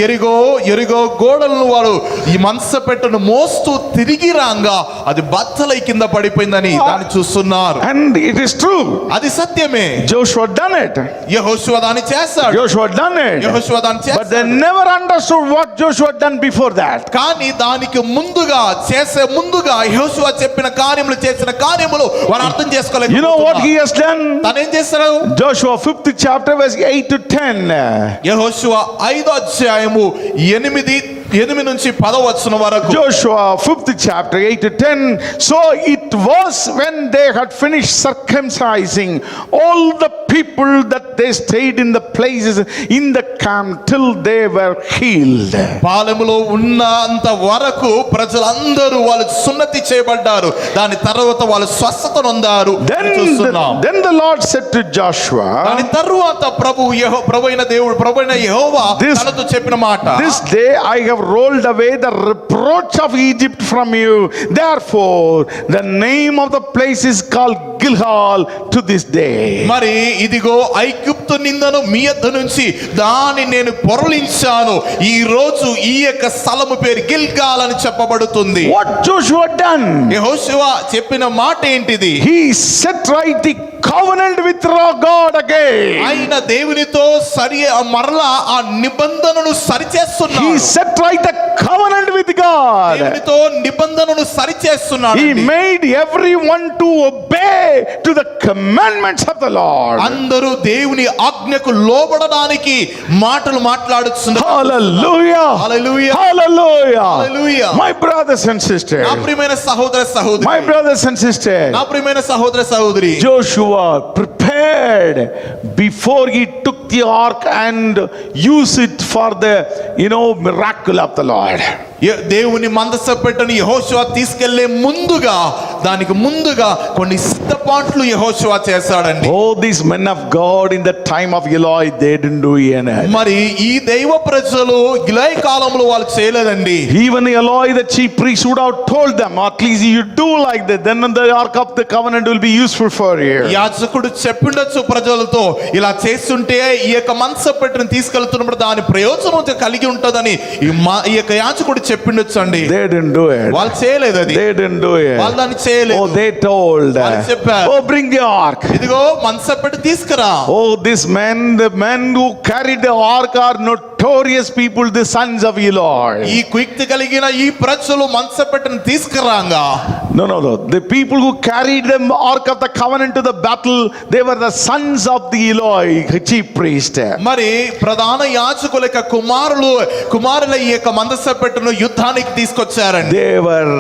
యెరికో గోడలను వారు ఈ మందసపెట్టును మోస్తూ తిరిగి రాంగా అది బద్దలై కింద పడిపోయిందని దాన్ని చూస్తున్నారు. And it is true. అది సత్యమే. Joshua done it. యెహోషువ దాన్ని చేశాడు. Joshua done it. యెహోషువ దాన్ని But they చేశాడు. never understood what Joshua done before that. కానీ దానికి ముందుగా యెహోషువ చెప్పిన కార్యములు చేసిన కార్యములు వారు అర్థం చేసుకోలేదు. You know what he has done? తనేం చేస్తాడు? Joshua 5th chapter verse 8-10. యెహోషువ 5వ అధ్యాయము 8 నుంచి 10వ వచనం వరకు. Joshua 5th chapter 8-10. So it was when they had finished circumcising all the people that they stayed in the places in the camp till they were healed. పాలెములో ఉన్నంత వరకు ప్రజలందరూ వాళ్ళు సున్నతి చేయబడ్డారు. దాని తర్వాత వాళ్ళు స్వస్థత నొందారు. Then the Lord said to Joshua, దాని తరువాత ప్రభువైన యెహోవా తనతో చెప్పిన మాట, this day I have rolled away the reproach of Egypt from you. Therefore, the name of the place is called Gilgal to this day. మరి ఇదిగో ఐగుప్తు నిందను మీ యొద్ద నుంచి దాన్ని నేను పొరలించాను, ఈ రోజు ఈ యొక్క స్థలము పేరు గిల్గాల్ అని చెప్పబడుతుంది. What Joshua done? యెహోషువ చెప్పిన మాట ఏంటిది? He set right the covenant with God again. ఆయన దేవునితో మరలా ఆ నిబంధనను He సరిచేస్తున్నాడు. set right the covenant with God. దేవునితో నిబంధనను సరిచేస్తున్నాడు. He made everyone to obey to the commandments of the Lord. అందరూ దేవుని ఆజ్ఞకు లోబడడానికి మాటలు మాట్లాడుతున్నారు. Hallelujah. Hallelujah. Hallelujah. Hallelujah. My brothers and sisters. నా ప్రియమైన సహోదర My సహోదరి, brothers and sisters. నా ప్రియమైన సహోదర సహోదరి, Joshua prepared before he took the ark and used it for the miracle of the Lord. దేవుని మందసపెట్టను యెహోషువ తీసుకెళ్లే ముందుగా, దానికి ముందుగా కొన్ని సిద్ధపాట్లు యెహోషువ చేశాడండి. Oh, these men of God in the time of Eloi, they didn't do anything. మరి ఈ దైవ ప్రజలు గిలాయి కాలంలో వాళ్ళు చేయలేదండి. Even Eloi, the chief priest, would have told them, at least you do like that, then the ark of the covenant will be useful for you. యాజకుడు చెప్పిండొచ్చు ప్రజలతో, ఇలా చేస్తుంటే ఈ యొక్క మందసపెట్టను తీసుకెళ్తున్నప్పుడు దాని ప్రయోజనం కలిగి ఉంటుందని ఈ యొక్క యాజకుడు చెప్పిండొచ్చు అండి. They didn't do it. వాళ్ళు చేయలేదు అది. They didn't do it. వాళ్ళు దాన్ని చేయలేదు. Oh, they told, వాళ్ళు చెప్పారు, oh, bring the ark. ఇదిగో మందసపెట్టు తీసుకురా. Oh, this men, the men who carried the ark are notorious people, the sons of Eloi. ఈ కుయుక్తి కలిగిన ఈ ప్రజలు మందసపెట్టును తీసుకురాగా. No. The people who carried the ark of the covenant to the battle, they were the sons of the Eloi, chief priest. మరి ప్రధాన యాజకుల యొక్క కుమారుల ఈ యొక్క మందసపెట్టును యుద్ధానికి తీసుకొచ్చారండి. They were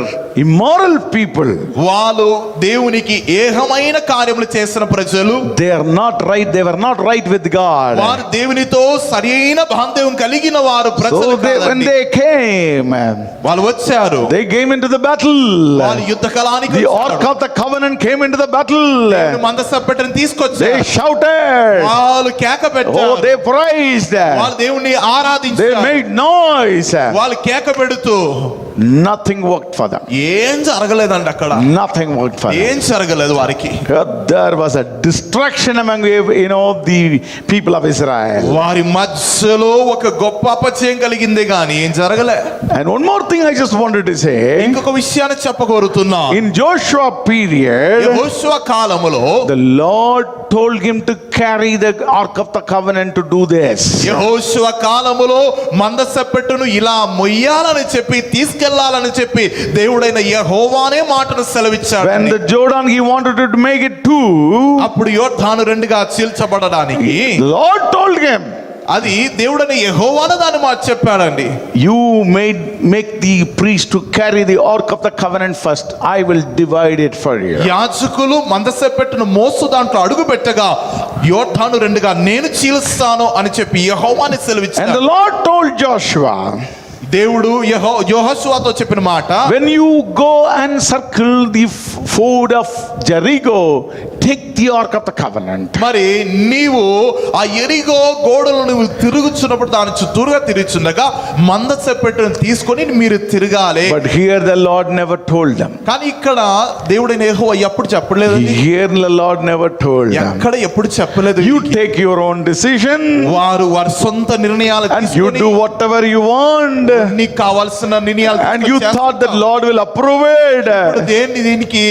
immoral people. వాళ్ళు దేవునికి ఏహమైన కార్యములు చేసిన ప్రజలు. They were not right with God. వారు దేవునితో సరైన బాంధవ్యం కలిగిన వారు ప్రజలు So when కాదండి. they came, వాళ్ళు వచ్చారు, they came into the battle. వాళ్ళు యుద్ధ కాలానికి The ark of the covenant came into the battle. మందసపెట్టును They తీసుకొచ్చారు. shouted. వాళ్ళు కేక Oh, పెట్టారు. they praised. వాళ్ళు దేవుణ్ణి They ఆరాధించారు. made noise. వాళ్ళు కేక పెడుతూ Nothing worked for them. ఏం జరగలేదండి అక్కడ. Nothing worked for them. ఏం జరగలేదు వారికి. There was a distraction among the people of Israel. వారి మధ్యలో ఒక గొప్ప అపజయం కలిగింది గాని ఏం జరగలే. And one more thing I just wanted to say. ఇంకొక విషయాన్ని చెప్పగోరుతున్నా. In Joshua period, యెహోషువ కాలములో the Lord told him to carry the ark of the covenant to do this. యెహోషువ కాలములో మందసపెట్టును ఇలా మొయ్యాలని చెప్పి తీసుకెళ్లాలని చెప్పి దేవుడైన యెహోవానే మాటను సెలవిచ్చాడు. When the Jordan he wanted to make it two, అప్పుడు యోర్దాను రెండుగా చీల్చబడడానికి the Lord told him, అది దేవుడైన యెహోవానే దాని మాట చెప్పాడండి. you make the priest to carry the ark of the covenant first. I will divide it for you. యాజకులు మందసపెట్టును మోసు దాంట్లో అడుగు పెట్టగా యోర్దాను రెండుగా నేను చీలుస్తాను అని చెప్పి యెహోవానే And సెలవిచ్చాడు. the Lord told Joshua, దేవుడు యెహోషువతో చెప్పిన మాట, when you go and circle the ford of Jericho, take the ark of the covenant. మరి నీవు ఆ ఎరిగో గోడలు నువ్వు తిరుగుచున్నప్పుడు దాని చుట్టూరుగా తిరుగుచుండగా మందసపెట్టును తీసుకొని మీరు తిరగాలి. But here the Lord never told them. కానీ ఇక్కడ దేవుడైన యెహోవా ఎప్పుడు చెప్పలేదు. Here the Lord never told them. ఎక్కడ ఎప్పుడు చెప్పలేదు. You take your own decision వారు వారి సొంత నిర్ణయాలు and you తీసుకొని do whatever you want. నీకు కావాల్సిన నిర్ణయాలు And you thought that Lord will approve it. దీనికి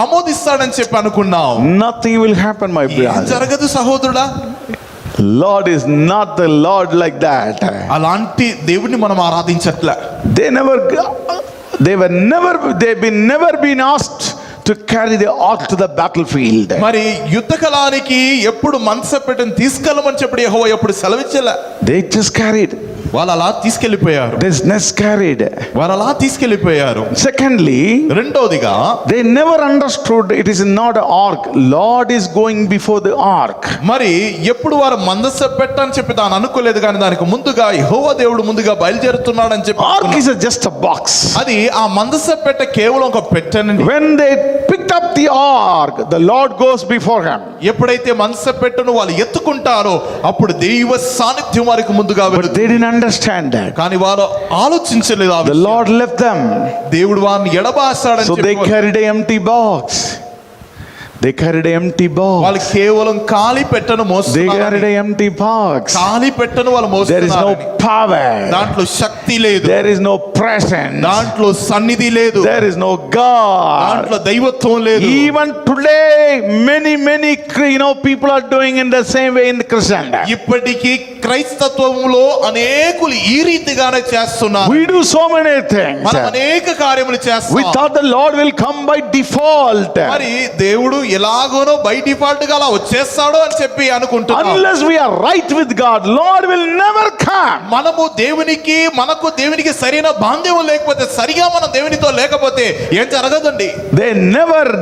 ఆమోదిస్తాడని చెప్పి అనుకున్నావు. Nothing will happen, my ఏం brother. జరగదు సహోదరుడా. Lord is not the Lord like that. అలాంటి దేవుణ్ణి మనం ఆరాధించట్లే. They've never been asked to carry the ark to the battlefield. మరి యుద్ధ కాలానికి ఎప్పుడు మందసపెట్టును తీసుకెళ్ళమని చెప్పి యెహోవా ఎప్పుడు సెలవిచ్చలే. They just carried. వాళ్ళు అలా తీసుకెళ్లిపోయారు. Business carried. వారు అలా తీసుకెళ్లిపోయారు. Secondly, రెండోదిగా they never understood it is not an ark. Lord is going before the ark. మరి ఎప్పుడు వారు మందసపెట్టు అని చెప్పి దాన్ని అనుకోలేదు, కానీ దానికి ముందుగా యెహోవా దేవుడు ముందుగా బయలుదేరుతున్నాడు అని చెప్పి Ark అనుకున్నారు. is just a box. అది ఆ మందసపెట్ట కేవలం ఒక పెట్టెనండి. When they picked up the ark, the Lord goes before him. ఎప్పుడైతే మందసపెట్టును వాళ్ళు ఎత్తుకుంటారో అప్పుడు దైవ సాన్నిధ్యం వారికి ముందుగా But they didn't understand understand that. కానీ వారు ఆలోచించలేదు ఆ The విషయం. Lord left them. దేవుడు వారిని ఎడబాసాడని So they చెప్పి carried an empty box. They carried an empty వాళ్ళు box. కేవలం ఖాళీ పెట్టను They మోస్తున్నారు. carried an empty box. ఖాళీ పెట్టను వాళ్ళు There is మోస్తున్నారు. no power. దాంట్లో శక్తి లేదు, There is no presence. దాంట్లో సన్నిధి లేదు, There is no God. దాంట్లో దైవత్వం లేదు. Even today, many people are doing in the same way in the Christendom. ఇప్పటికీ క్రైస్తత్వంలో అనేకులు ఈ రీతిగానే చేస్తున్నారు. We do so many things. మనం అనేక కార్యములు We చేస్తాం. thought the Lord will come by default. మరి దేవుడు ఎలాగోనో బై డిఫాల్ట్ గా అలా వచ్చేస్తాడు అని చెప్పి అనుకుంటున్నాం. Unless we are right with God, Lord will never come. మనము దేవునికి సరైన బాంధ్యం లేకపోతే, సరిగా మనం దేవునితో లేకపోతే ఏం జరగదండి.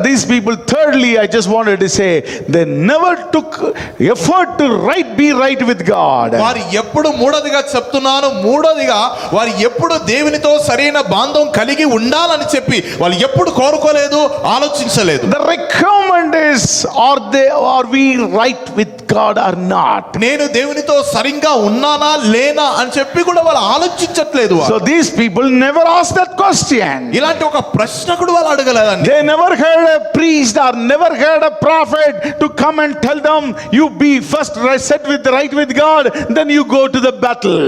These people, thirdly, I just wanted to say, they never took effort to be right with God. వారు ఎప్పుడు వారు ఎప్పుడు దేవునితో సరైన బాంధం కలిగి ఉండాలని చెప్పి వాళ్ళు ఎప్పుడు కోరుకోలేదు, ఆలోచించలేదు. The requirement is, are we right with God or not? నేను దేవునితో సరిగ్గా ఉన్నానా లేనా అని చెప్పి కూడా వాళ్ళు ఆలోచించట్లేదు. So these people never asked that question. ఇలాంటి ఒక ప్రశ్న కూడా వాళ్ళు అడగలేదండి. They never heard a priest or never heard a prophet to come and tell them, you be first set right with God, then you go to the battle.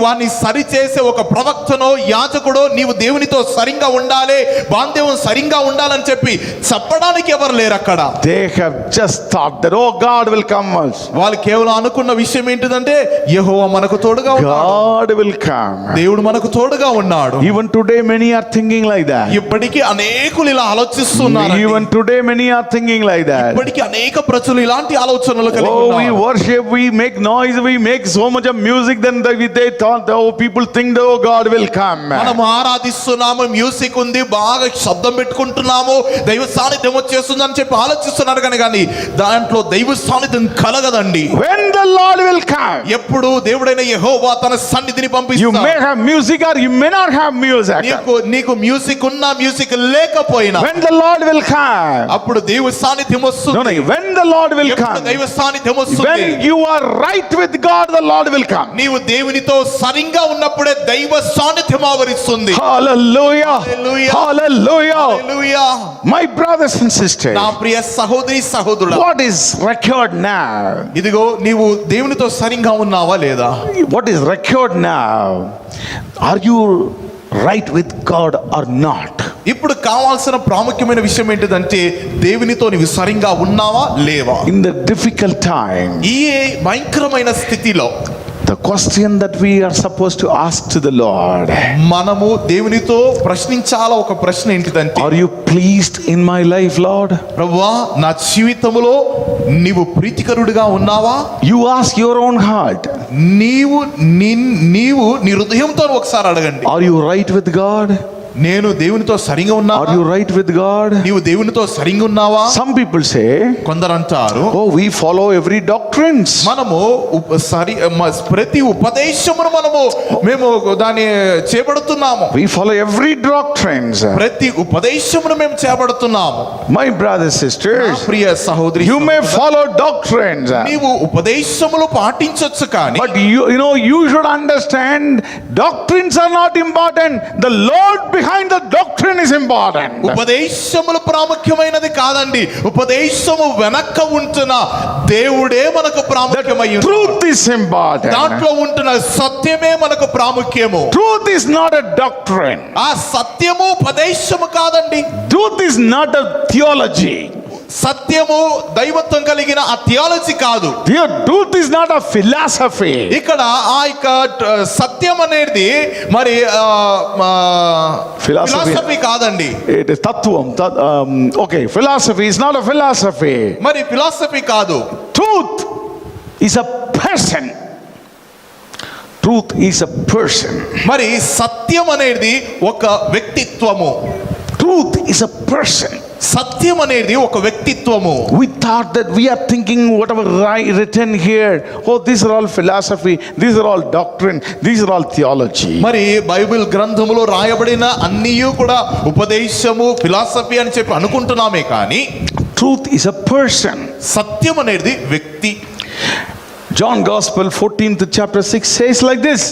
వారిని సరిచేసే ఒక ప్రవక్తనో యాజకుడో నీవు దేవునితో సరిగ్గా ఉండాలి, బాంధవ్యం సరిగ్గా ఉండాలని చెప్పి చెప్పడానికి ఎవరు లేరు అక్కడ. They have just thought that, oh, God will come us. వాళ్ళు కేవలం అనుకున్న విషయం ఏంటిదంటే, యెహోవా మనకు తోడుగా ఉన్నాడు, God will come. దేవుడు మనకు తోడుగా ఉన్నాడు. Even today many are thinking like that. ఇప్పటికీ అనేకులు ఇలా ఆలోచిస్తున్నారు. Even today many are thinking like that. ఇప్పటికీ అనేక ప్రజలు ఇలాంటి ఆలోచనలు కలిగి Oh, we ఉన్నారు. worship, we make noise, we make so much of music, then they thought, oh, people think that, oh, God will come. మనం ఆరాధిస్తున్నాము, మ్యూజిక్ ఉంది, బాగా శబ్దం పెట్టుకుంటున్నాము, దైవ సాన్నిధ్యం వచ్చేస్తుంది అని చెప్పి ఆలోచిస్తున్నారు కానీ దాంట్లో దైవ సాన్నిధ్యం కలగదండి. When the Lord will come, ఎప్పుడు దేవుడైన యెహోవా తన సన్నిధిని you పంపిస్తాడు. may have music or you may not have music. నీకు మ్యూజిక్ ఉన్నా మ్యూజిక్ లేకపోయినా When the Lord will come, అప్పుడు దైవ సాన్నిధ్యం వస్తుంది. when the Lord will ఎప్పుడు come, దైవ సాన్నిధ్యం వస్తుంది. when you are right with God, the Lord will come. నీవు దేవునితో సరిగ్గా ఉన్నప్పుడే దైవ సాన్నిధ్యం ఆవరిస్తుంది. Hallelujah. Hallelujah. Hallelujah. Hallelujah. My brothers and sisters, నా ప్రియ సహోదరి సహోదరుడా, what is record now? ఇదిగో నీవు దేవునితో సరిగ్గా ఉన్నావా లేదా? What is record now? Are you right with God or not? ఇప్పుడు కావాల్సిన ప్రాముఖ్యమైన విషయం ఏంటిదంటే, దేవునితో నీవు సరిగ్గా ఉన్నావా లేవా? In the difficult time, ఈ భయంకరమైన స్థితిలో the question that we are supposed to ask to the Lord, మనము దేవునితో ప్రశ్నించాల ఒక ప్రశ్న ఏంటిదంటే, are you pleased in my life, Lord? ప్రభువా, నా జీవితంలో నీవు ప్రీతికరుడిగా ఉన్నావా? You ask your own heart. నీవు నీ హృదయంతో ఒకసారి అడగండి. Are you right with God? నేను దేవునితో సరిగా Are ఉన్నావా? you right with God? నీవు దేవునితో సరిగా ఉన్నావా? Some people say, కొందరు అంటారు, oh, we follow every doctrines. మనము ప్రతి ఉపదేశమును మేము దాన్ని చేపడుతున్నాము. We follow every doctrines. ప్రతి ఉపదేశమును మేము చేపడుతున్నాము. My brothers, నా sisters, ప్రియ సహోదరి, you may follow doctrines, నీవు ఉపదేశములు పాటించొచ్చు కానీ, but you should understand, doctrines are not important. The Lord behind the doctrine is important. ఉపదేశములు ప్రాముఖ్యమైనది కాదండి, ఉపదేశము వెనక ఉంటున్న దేవుడే మనకు ప్రాముఖ్యమై ఉన్నాడు. Truth is important. దాంట్లో ఉంటున్న సత్యమే మనకు ప్రాముఖ్యము. Truth is not a doctrine. ఆ సత్యము ఉపదేశము కాదండి. Truth is not a theology. సత్యము దైవత్వం కలిగిన ఆ థియాలజీ కాదు. Truth is not a philosophy. ఇక్కడ ఆ యొక్క సత్యం అనేది మరి ఫిలాసఫీ కాదండి. It is tattvam. Okay, philosophy is not a philosophy. మరి ఫిలాసఫీ కాదు. Truth is a person. Truth is a person. మరి సత్యం అనేది ఒక వ్యక్తిత్వము. Truth is a person. సత్యం అనేది ఒక వ్యక్తిత్వము. We thought that we are thinking whatever written here, oh, these are all philosophy, these are all doctrine, these are all theology. మరి బైబిల్ గ్రంథములో రాయబడిన అన్నీ కూడా ఉపదేశము ఫిలాసఫీ అని చెప్పి అనుకుంటున్నామే కానీ, Truth is a person. సత్యం అనేది వ్యక్తి. John Gospel 14th chapter 6 says like this.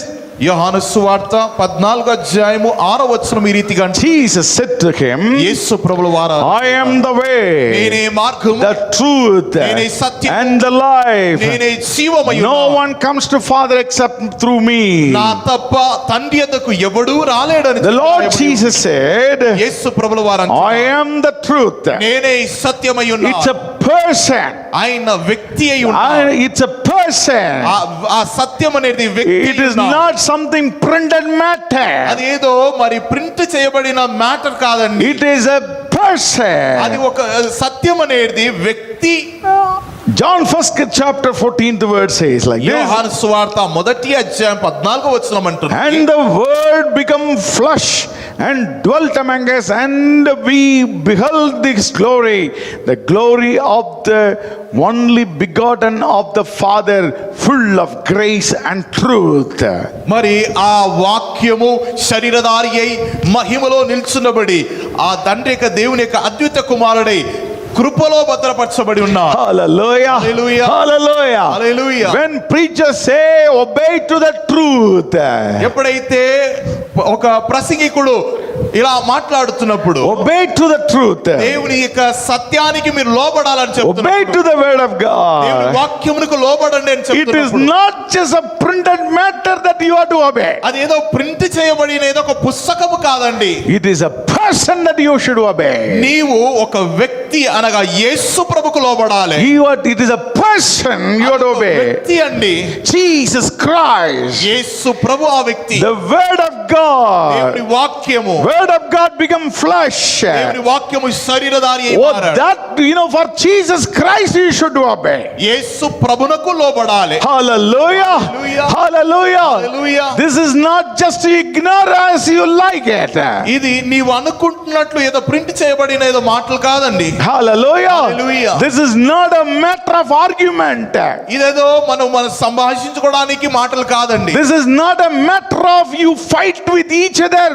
యోహాను సువార్త 14వ అధ్యాయము 6వ వచనం ఈ రీతిగా అంటుంది. Jesus said to him, యేసు ప్రభుల వారు, I am the way, నేనే మార్గము, the truth, నేనే సత్యము, and the life. నేనే జీవమై No ఉన్నాను. one comes to Father except through me. నా తప్ప తండ్రి యొద్దకు ఎవడూ రాలేడని The Lord Jesus said, యేసు ప్రభుల వారు I అంటున్నారు, am the truth. నేనే సత్యమై It's ఉన్నాను. a person. ఆయన వ్యక్తి అయి ఉన్నాడు. It's a person. ఆ సత్యం అనేది వ్యక్తి It is ఉన్నాడు. not something printed matter. అది ఏదో మరి ప్రింట్ చేయబడిన మ్యాటర్ కాదండి. It is a person. అది ఒక సత్యం అనేది వ్యక్తి. John 1st chapter 14th word says like this. యోహాను సువార్త 1వ అధ్యాయం 14వ వచనం అంటుంది, And the word become flesh and dwelt among us, and we beheld his glory, the glory of the only begotten of the Father, full of grace and truth. మరి ఆ వాక్యము శరీరధారి అయి మహిమలో నిల్చున్నబడి ఆ తండ్రి యొక్క దేవుని యొక్క అద్విత కుమారుడై కృపలో భద్రపరచబడి ఉన్నాడు. Hallelujah. Hallelujah. Hallelujah. Hallelujah. When preachers say obey to the truth, ఎప్పుడైతే ఒక ప్రసంగికుడు ఇలా మాట్లాడుతున్నప్పుడు obey to the truth, దేవుని యొక్క సత్యానికి మీరు లోబడాలని obey చెప్తున్నారు. to the word of దేవుని God. వాక్యమునకు లోబడండి అని It is చెప్తున్నారు. not just a printed matter that you are to obey. అది ఏదో ప్రింట్ చేయబడిన ఏదో ఒక పుస్తకము కాదండి. It is a person that you should obey. నీవు ఒక వ్యక్తి అనగా యేసు ప్రభుకు లోబడాలి. It is a person you are to ఒక obey. వ్యక్తి అండి. Jesus Christ, యేసు ప్రభు ఆ వ్యక్తి. the word of God. దేవుని వాక్యము, Word of God become flesh. దేవుని వాక్యము శరీరధారి అయి Oh, మారాడు. that for Jesus Christ you should obey. యేసు ప్రభునకు లోబడాలి. Hallelujah. Hallelujah. Hallelujah. Hallelujah. This is not just to ignore as you like it. ఇది నీవు అనుకుంటున్నట్లు ఏదో ప్రింట్ చేయబడిన ఏదో మాటలు కాదండి. Hallelujah. Hallelujah. This is not a matter of argument. ఇదేదో మనం సంభాషించుకోవడానికి మాటలు కాదండి. This is not a matter of you fight with each other.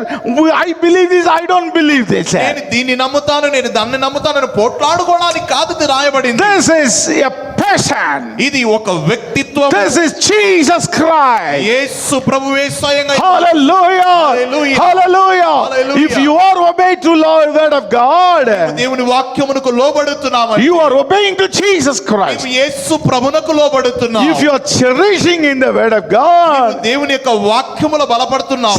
I believe this, I don't believe this. నేను దీన్ని నమ్ముతాను, నేను దాన్ని నమ్ముతానని పోట్లాడుకోవడానికి కాదు ఇది రాయబడింది. This is a person. ఇది ఒక వ్యక్తిత్వం. This is Jesus Christ. యేసు ప్రభువే స్వయంగా. Hallelujah. Hallelujah. Hallelujah. Hallelujah. If you are obeying to Lord word of God, దేవుని వాక్యమునకు లోబడుతున్నాము. you are obeying to Jesus Christ. Yesu ప్రభునకు లోబడుతున్నాము. If you are cherishing in the word of God, దేవుని యొక్క వాక్యములో బలపడుతున్నాము.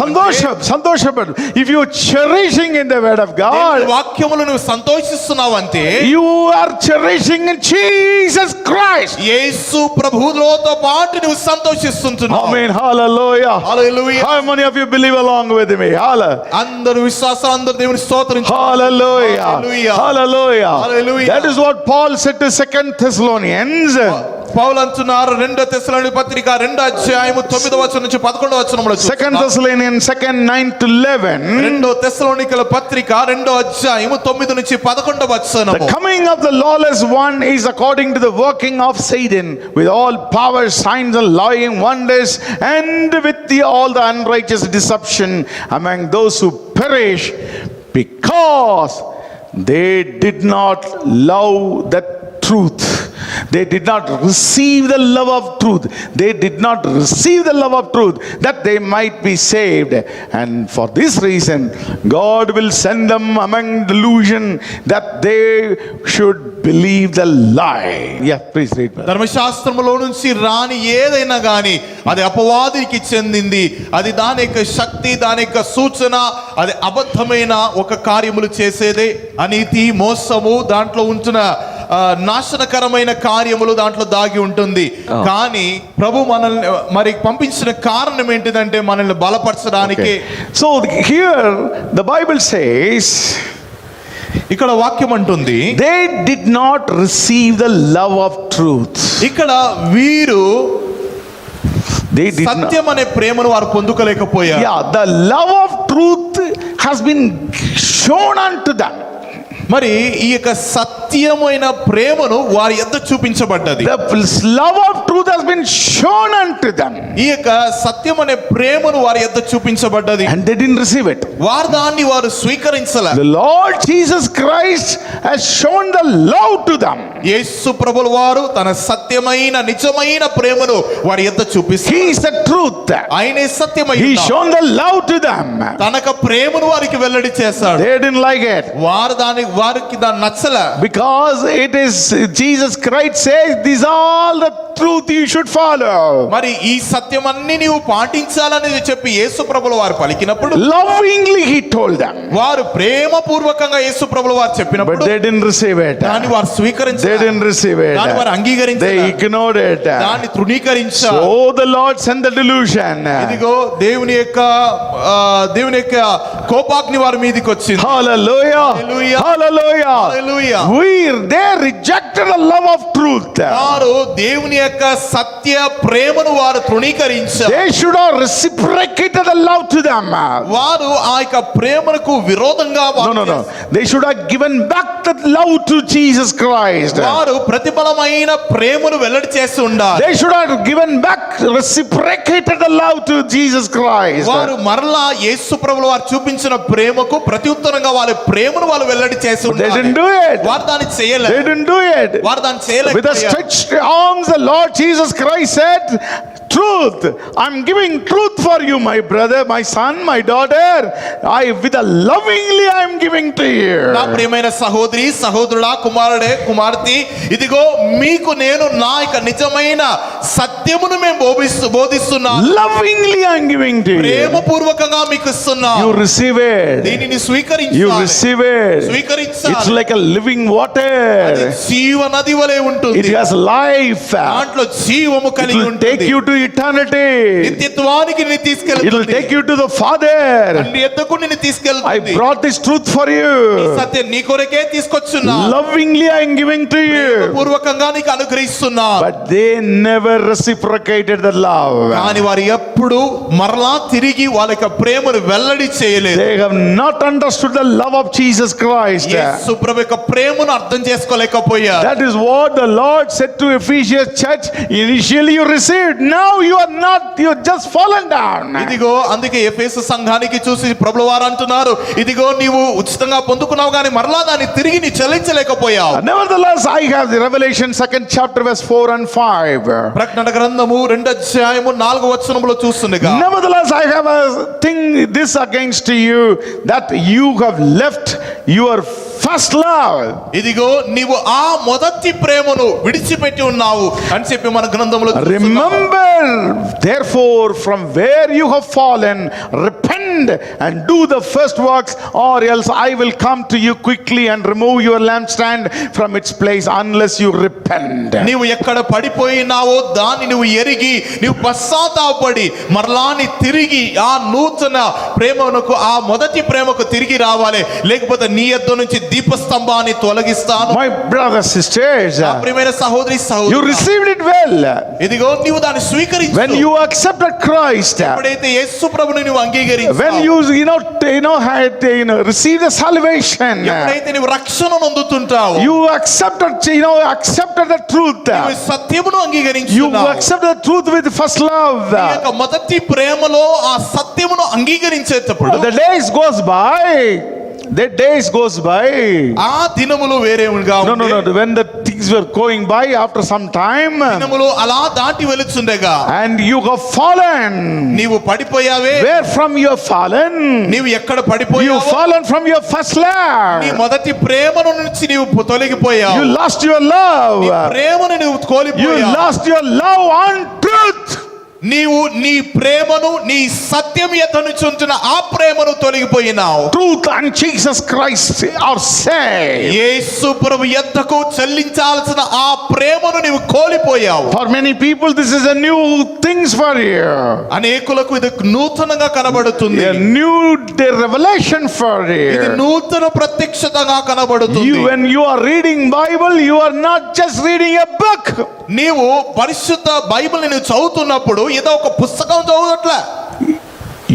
సంతోషపడు. If you are cherishing in the word of God, వాక్యములో నువ్వు సంతోషిస్తున్నావు అంటే you are cherishing in Jesus Christ. యేసు ప్రభువుతో పాటు నువ్వు సంతోషిస్తున్నావు. Amen. Hallelujah. Hallelujah. How many of you believe along with me? Hallelujah. అందరూ విశ్వాసం, అందరూ దేవుని స్తోత్రించు. Hallelujah. Hallelujah. Hallelujah. Hallelujah. That is what Paul said to 2 Thessalonians. పౌలు అంటున్నారు 2 తెస్సలోనిక పత్రిక 2వ అధ్యాయము 9వ వచనం నుంచి 11వ వచనంలో 2 Thessalonians 2:9-11. 2 తెస్సలోనికల పత్రిక 2వ అధ్యాయము 9 నుంచి 11వ The వచనము. coming of the lawless one is according to the working of Satan with all power, signs and lying wonders, and with all the unrighteous deception among those who perish, because they did not love the truth. They did not receive the love of truth. They did not receive the love of truth that they might be saved. And for this reason, God will send them among delusion that they should believe the lie. Yeah, please read. ధర్మశాస్త్రములో నుంచి రాని ఏదైనా గాని అది అపవాదికి చెందింది. అది దాని యొక్క శక్తి, దాని యొక్క సూచన, అది అబద్ధమైన ఒక కార్యములు చేసేదే. అనీతి, మోసము, దాంట్లో ఉంటున్న నాశనకరమైన కార్యములు దాంట్లో దాగి ఉంటుంది. కానీ ప్రభు మనల్ని మరి పంపించిన కారణం ఏంటిదంటే మనల్ని బలపరచడానికి. So here the Bible says, ఇక్కడ వాక్యం అంటుంది, they did not receive the love of truth. ఇక్కడ వీరు They did not. సత్యం అనే ప్రేమను వారు పొందుకోలేకపోయారు. Yeah, the love of truth has been shown unto them. మరి ఈ యొక్క సత్యమైన ప్రేమను వారి యొద్ద చూపించబడ్డది. The love of truth has been shown unto them. ఈ యొక్క సత్యం అనే ప్రేమను వారి యొద్ద చూపించబడ్డది. And they didn't receive it. వారు స్వీకరించలే. The Lord Jesus Christ has shown the love to them. యేసు ప్రభువు వారు తన సత్యమైన నిజమైన ప్రేమను వారి యొద్ద చూపిస్తారు. He is the truth. ఆయనే సత్యమైన. He shown the love to them. తనక ప్రేమను వారికి వెల్లడి చేశాడు. They didn't like it. వారికి దాని నచ్చలే. Because it is Jesus Christ says these all the truth you should follow. మరి ఈ సత్యం అన్ని నీవు పాటించాలని చెప్పి యేసు ప్రభువు వారు పలికినప్పుడు Lovingly he told them. వారు ప్రేమ పూర్వకంగా యేసు ప్రభువు వారు But చెప్పినప్పుడు they didn't receive it. దాన్ని వారు They స్వీకరించలేదు. didn't receive it. దాన్ని వారు They అంగీకరించలేదు. ignored it. దాన్ని తృణీకరించారు. So the Lord sent the delusion. ఇదిగో దేవుని యొక్క కోపాగ్ని వారి మీదకి వచ్చింది. Hallelujah. Hallelujah. Hallelujah. Hallelujah. They rejected the love of truth. వారు దేవుని యొక్క సత్య ప్రేమను వారు తృణీకరించారు. They should have reciprocated the love to them. వారు ఆ యొక్క ప్రేమకు విరోధంగా No. They should have given back that love to Jesus Christ. వారు ప్రతిఫలమైన ప్రేమను వెల్లడి చేసి ఉండాలి. They should have given back, reciprocated the love to Jesus Christ. వారు మరలా యేసు ప్రభువు వారు చూపించిన ప్రేమకు ప్రత్యుత్తరంగా వాళ్ళ ప్రేమను వాళ్ళు వెల్లడి చేసి They ఉండాలి. didn't do it. వారు దాన్ని They చేయలేదు. didn't do it. వారు దాన్ని With చేయలేదు. the stretched arms, the Lord Jesus Christ said, truth. I'm giving truth for you, my brother, my son, my daughter. With a lovingly I'm giving to you. నా ప్రియమైన సహోదరి సహోదరుడా కుమారుడే కుమార్తె ఇదిగో మీకు నేను నా యొక్క నిజమైన సత్యమును మేము బోధిస్తున్నాను. Lovingly I'm giving to you. ప్రేమ పూర్వకంగా మీకు ఇస్తున్నాను. You receive it. దీనిని You స్వీకరించాలి. receive it. స్వీకరించాలి. It's like a living అది water. జీవ నది వలె It ఉంటుంది. has life. దాంట్లో జీవము It కలిగి will take ఉంటుంది. you to eternity. నిత్యత్వానికి నిన్ను It will తీసుకెళ్తుంది. take you to the Father. నీ ఎద్దకు నిన్ను I తీసుకెళ్తుంది. brought this truth for ఈ you. సత్యం నీ కొరకే తీసుకొచ్చున్నా. Lovingly I am giving to you. పూర్వకంగా నీకు అనుగ్రహిస్తున్నా. But they never reciprocated the love. కానీ వారు ఎప్పుడు మరలా తిరిగి వాళ్ళ యొక్క ప్రేమను వెల్లడి చేయలేదు. They have not understood the love of Jesus Christ. యేసు ప్రభు యొక్క ప్రేమను అర్థం చేసుకోలేకపోయారు. That is what the Lord said to Ephesians church. Initially you received, now you are not, you are just fallen down. ఇదిగో అందుకే ఎఫెసు సంఘానికి చూసి ప్రభువు వారు అంటున్నారు ఇదిగో నీవు ఉచితంగా పొందుకున్నావు కానీ మరలా దాన్ని తిరిగి నీ చెల్లించలేకపోయావు. Nevertheless, I have the Revelation 2nd chapter verse 4 and 5. ప్రకటన గ్రంథము 2:4 చూస్తుండగా Nevertheless, I have a thing this against you, that you have left your first love. ఇదిగో నీవు ఆ మొదటి ప్రేమను విడిచిపెట్టి ఉన్నావు అని చెప్పి మన గ్రంథంలో Remember, therefore, from where you have fallen, repent and do the first works, or else I will come to you quickly and remove your lampstand from its place unless you repent. నీవు ఎక్కడ పడిపోయినావో దాన్ని నువ్వు ఎరిగి నీవు పశ్చాత్తాపడి మరలా నీ తిరిగి ఆ నూతన ప్రేమకు ఆ మొదటి ప్రేమకు తిరిగి రావాలి లేకపోతే నీ యొద్ద నుంచి దీపస్తంభాన్ని తొలగిస్తాను. My brothers, sisters, ప్రియమైన సహోదరి you సహోదరుడా received it well. ఇదిగో నీవు దాన్ని స్వీకరించు. When you accepted Christ, ఎప్పుడైతే యేసు ప్రభువుని నువ్వు when అంగీకరించావు, you had received the salvation, ఎప్పుడైతే నీవు రక్షణ పొందుతుంటావు, you accepted the truth. నీవు సత్యమును You అంగీకరించున్నావు. accept the truth with first love. నీ యొక్క మొదటి ప్రేమలో ఆ సత్యమును అంగీకరించేటప్పుడు The days goes by. ఆ దినములు వేరేగా No. ఉండే. When the things were going by after some time, దినములు అలా దాటి వెలుచుండగా and you have fallen. నీవు పడిపోయావే. Where from you have fallen? నీవు ఎక్కడ You పడిపోయావు? fallen from your first నీ love. మొదటి ప్రేమను నుంచి నీవు తొలగిపోయావు. You lost your నీ love. ప్రేమను నీవు You కోల్పోయావు. lost your love on truth. నీవు నీ ప్రేమను నీ సత్యం ఎత్తనుచుంటున్న ఆ ప్రేమను తొలగిపోయినావు. Truth and Jesus Christ are saved. యేసు ప్రభు యొద్దకు చెల్లించాల్సిన ఆ ప్రేమను నీవు కోల్పోయావు. For many people, this is a new things for you. అనేకులకు ఇది నూతనంగా కనబడుతుంది. A new revelation for ఇది you. నూతన ప్రత్యక్షతగా కనబడుతుంది. When you are reading Bible, you are not just reading a book. నీవు పరిశుద్ధ బైబిల్ ని చదువుతున్నప్పుడు ఏదో ఒక పుస్తకం చదవట్లే.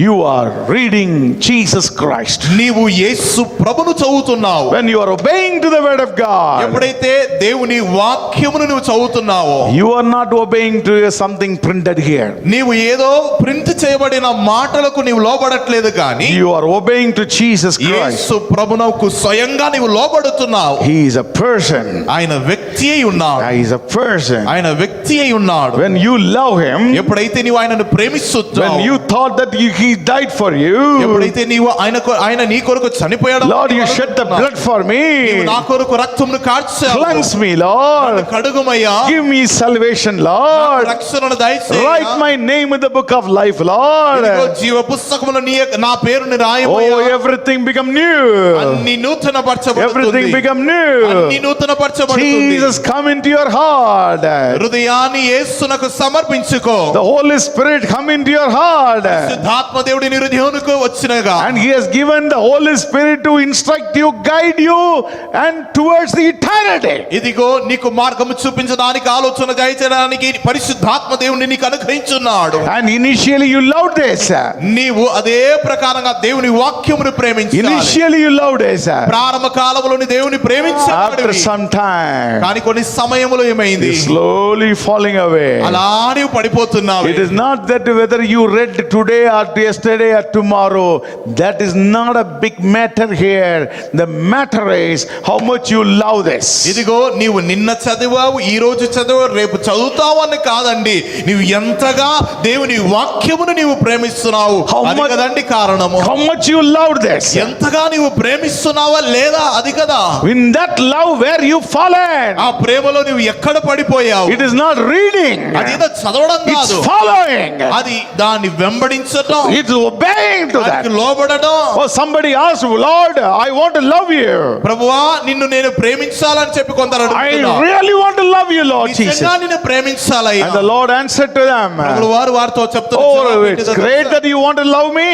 you are reading Jesus Christ. నీవు యేసు ప్రభును చదువుతున్నావు. When you are obeying to the word of God, ఎప్పుడైతే దేవుని వాక్యమును నువ్వు చదువుతున్నావో, you are not obeying to something printed here. నీవు ఏదో ప్రింట్ చేయబడిన మాటలకు నీవు లోబడట్లేదు కానీ You are obeying to Jesus Christ. యేసు ప్రభునకు స్వయంగా నీవు లోబడుతున్నావు. He is a person. ఆయన వ్యక్తి అయి ఉన్నాడు. He is a person. ఆయన వ్యక్తి అయి ఉన్నాడు. When you love him, ఎప్పుడైతే నీవు ఆయనను ప్రేమిస్తున్నావు, when you thought that he died for you, ఎప్పుడైతే నీవు ఆయన నీ కొరకు చనిపోయాడు, Lord, you shed the blood for me. నీవు నా కొరకు రక్తమును కార్చావు. Cleanse me, Lord. కడుగుమయ్యా. Give me salvation, Lord. రక్షణను దయచేయి. Write my name in the book of life, Lord. ఇదిగో జీవ పుస్తకములో నా పేరుని రాయమయ్యా. Oh, everything become new. అన్ని నూతనపరచబడుతుంది. Everything become new. అన్ని నూతనపరచబడుతుంది. Jesus, come into your heart. హృదయాన్ని యేసునకు సమర్పించుకో. The Holy Spirit come into your heart. పరిశుద్ధాత్మ దేవుడి నీ హృదయానికి వచ్చినగా. And he has given the Holy Spirit to instruct you, guide you, and towards the eternity. ఇదిగో నీకు మార్గము చూపించడానికి, ఆలోచన చేయడానికి పరిశుద్ధాత్మ దేవుని నీకు అనుగ్రహించున్నాడు. And initially you loved this. నీవు అదే ప్రకారంగా దేవుని వాక్యమును ప్రేమించాలి. Initially you loved this. ప్రారంభ కాలంలోని దేవుని ప్రేమించాడు. After some time, కానీ కొన్ని సమయములో ఏమైంది? slowly falling away. అలా నీవు పడిపోతున్నావు. It is not that whether you read today or yesterday or tomorrow. That is not a big matter here. The matter is how much you love this. ఇదిగో నీవు నిన్న చదివావు, ఈ రోజు చదివావు, రేపు చదువుతావు అని కాదండి. నీవు ఎంతగా దేవుని వాక్యమును నీవు ప్రేమిస్తున్నావు అది కదండి కారణము. How much you love this. ఎంతగా నీవు ప్రేమిస్తున్నావా లేదా అది కదా. In that love where you fallen. ఆ ప్రేమలో నీవు ఎక్కడ పడిపోయావు? It is not reading. అది ఏదో చదవడం It's కాదు. following. అది దాన్ని వెంబడించడం. It's obeying to that. దానికి లోబడడం. Oh, somebody asked, Lord, I want to love you. ప్రభువా నిన్ను నేను ప్రేమించాలని చెప్పి కొందరు I అడుగుతున్నారు. really want to love you, Lord Jesus. నిజంగా నిన్ను ప్రేమించాలయ్యా. And the Lord answered to them, ప్రభువు వారు వారితో చెప్తున్నారు, oh, it's great that you want to love me.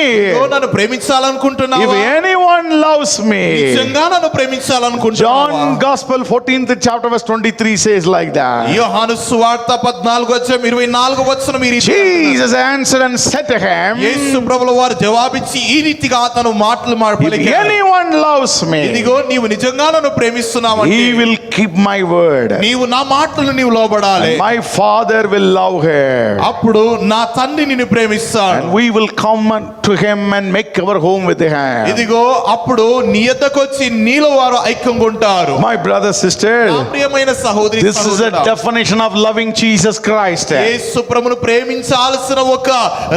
నన్ను ప్రేమించాలనుకుంటున్నావా? If anyone loves me. నిజంగా నన్ను ప్రేమించాలనుకుంటున్నావా? John Gospel 14th chapter verse 23 says like that. యోహాను సువార్త 14:24 మీరు Jesus answered and said to him, యేసు ప్రభువు వారు జవాబిచ్చి ఈ రీతిగా తను మాటలు if పలికారు. anyone loves me, ఇదిగో నీవు నిజంగా నన్ను ప్రేమిస్తున్నావంటే he will keep my word. నీవు నా మాటలు నీవు లోబడాలి. And my Father will love him. అప్పుడు నా తండ్రి నిన్ను ప్రేమిస్తాడు. And we will come to him and make our home with him. ఇదిగో అప్పుడు నీ యొద్దకు వచ్చి నీలో వారు ఐక్యంగా ఉంటారు. My brother, sister, నా ప్రియమైన సహోదరి this is a definition of loving Jesus Christ. యేసు ప్రభువును ప్రేమించాల్సిన ఒక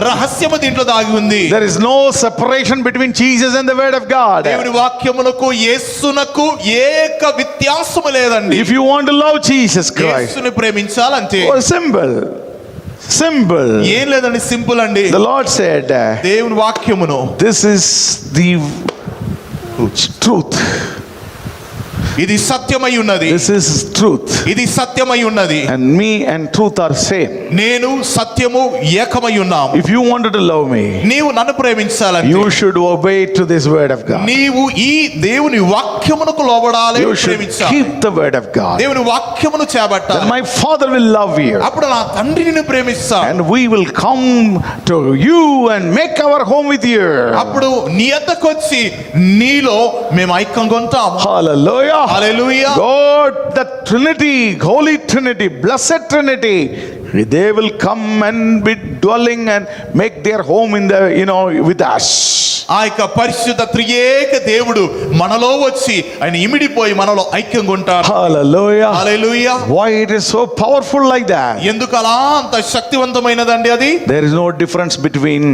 రహస్యము దీంట్లో దాగి ఉంది. There is no separation between Jesus and the word of God. దేవుని వాక్యమునకు యేసునకు ఏక వ్యత్యాసము లేదండి. If you want to love Jesus Christ, యేసుని ప్రేమించాలంటే oh, simple. ఏం లేదండి, సింపుల్ అండి. The Lord said, దేవుని వాక్యమును this is the truth. ఇది సత్యమై ఉన్నది. This is truth. ఇది సత్యమై ఉన్నది. And me and truth are same. నేను సత్యము ఏకమై ఉన్నాము. If you wanted to love me, నీవు నన్ను ప్రేమించాలంటే you should obey to this word of God. నీవు ఈ దేవుని వాక్యమునకు లోబడాలి, You should ప్రేమించాలి. keep the word of God. దేవుని వాక్యమును Then చేపట్టాలి. my Father will love you. అప్పుడు నా తండ్రి నిన్ను ప్రేమిస్తాడు. And we will come to you and make our home with you. అప్పుడు నీ యొద్దకు వచ్చి నీలో మేము ఐక్యంగా ఉంటాము. Hallelujah. Hallelujah. God, the Trinity, Holy Trinity, Blessed Trinity, they will come and be dwelling and make their home in the, with us. ఆ యొక్క పరిశుద్ధ త్రియేక దేవుడు మనలో వచ్చి ఆయన ఇమిడిపోయి మనలో ఐక్యంగా ఉంటారు. Hallelujah. Hallelujah. Why it is so powerful like that? ఎందుకు అలా అంత శక్తివంతమైనదండి అది? There is no difference between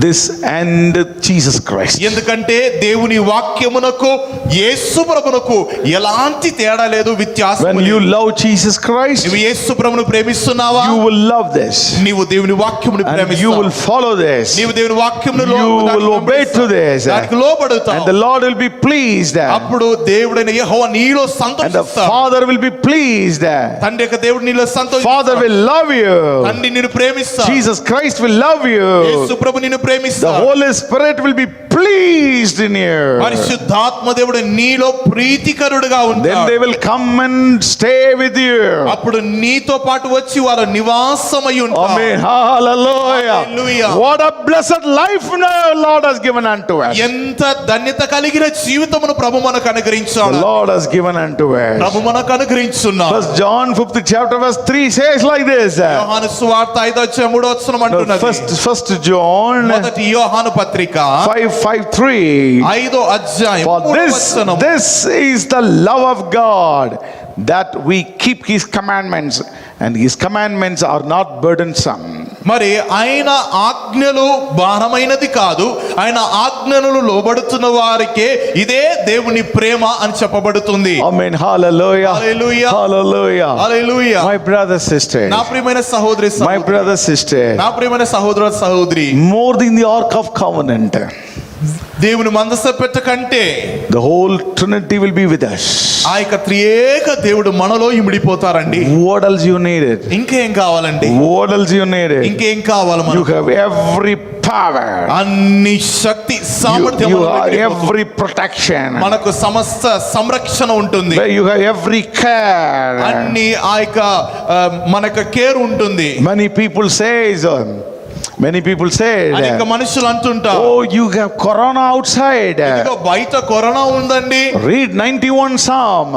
this and Jesus Christ. ఎందుకంటే దేవుని వాక్యమునకు యేసు ప్రభువునకు ఎలాంటి తేడా లేదు, వ్యత్యాసం When you love Jesus Christ, నువ్వు యేసు ప్రభువును ప్రేమిస్తున్నావా? you will love this. నీవు దేవుని వాక్యమును And you ప్రేమిస్తావు. will follow this. నీవు దేవుని వాక్యమును You will obey to this. దానికి లోబడుతావు. And the Lord will be pleased. అప్పుడు దేవుడైన యెహోవా నీలో And the సంతోషిస్తాడు. Father will be pleased. తండ్రి యొక్క దేవుడు నీలో సంతోషిస్తాడు. Father will love you. తండ్రి నిన్ను ప్రేమిస్తాడు. Jesus Christ will love you. యేసు ప్రభు నిన్ను The ప్రేమిస్తాడు. Holy Spirit will be pleased in you. పరిశుద్ధాత్మ దేవుడు నీలో ప్రీతికరుడుగా Then ఉంటాడు. they will come and stay with you. అప్పుడు నీతో పాటు వచ్చి వారు నివాసమై ఉంటారు. Amen. Hallelujah. Hallelujah. What a blessed life the Lord has given unto us. ఎంత ధన్యత కలిగిన జీవితమును ప్రభు మనకు The అనుగ్రహించాడు. Lord has given unto us. ప్రభు మనకు అనుగ్రహించున్నాడు. First John 5th chapter verse 3 says like this. యోహాను సువార్త 5:3 No, అంటున్నది. first John మొదటి యోహాను పత్రిక 5:3. 5వ అధ్యాయం For 3వ వచనం. this is the love of God, that we keep his commandments, and his commandments are not burdensome. మరి ఆయన ఆజ్ఞలు భారమైనది కాదు, ఆయన ఆజ్ఞలను లోబడుతున్న వారికే ఇదే దేవుని ప్రేమ అని చెప్పబడుతుంది. Amen. Hallelujah. Hallelujah. Hallelujah. Hallelujah. My brother, sister. నా ప్రియమైన సహోదరి My సహోదరి, brother, sister. నా ప్రియమైన సహోదర సహోదరి, More than the Ark of Covenant, దేవుని మందస పెట్ట కంటే the whole Trinity will be with us. ఆ యొక్క త్రియేక దేవుడు మనలో ఇమిడిపోతారండి. What else you needed? ఇంకేం కావాలండి? What else you needed? ఇంకేం కావాలి You మనకు? have every power. అన్ని శక్తి సామర్థ్యం You మన have దగ్గర ఉంది. every protection. మనకు సమస్త సంరక్షణ ఉంటుంది. You have every care. అన్ని ఆ యొక్క మనకు కేర్ ఉంటుంది. Many people say, అనేక మనుషులు అంటుంటారు, oh, you have corona outside. ఇదిగో బయట కరోనా ఉందండి. Read 91 Psalm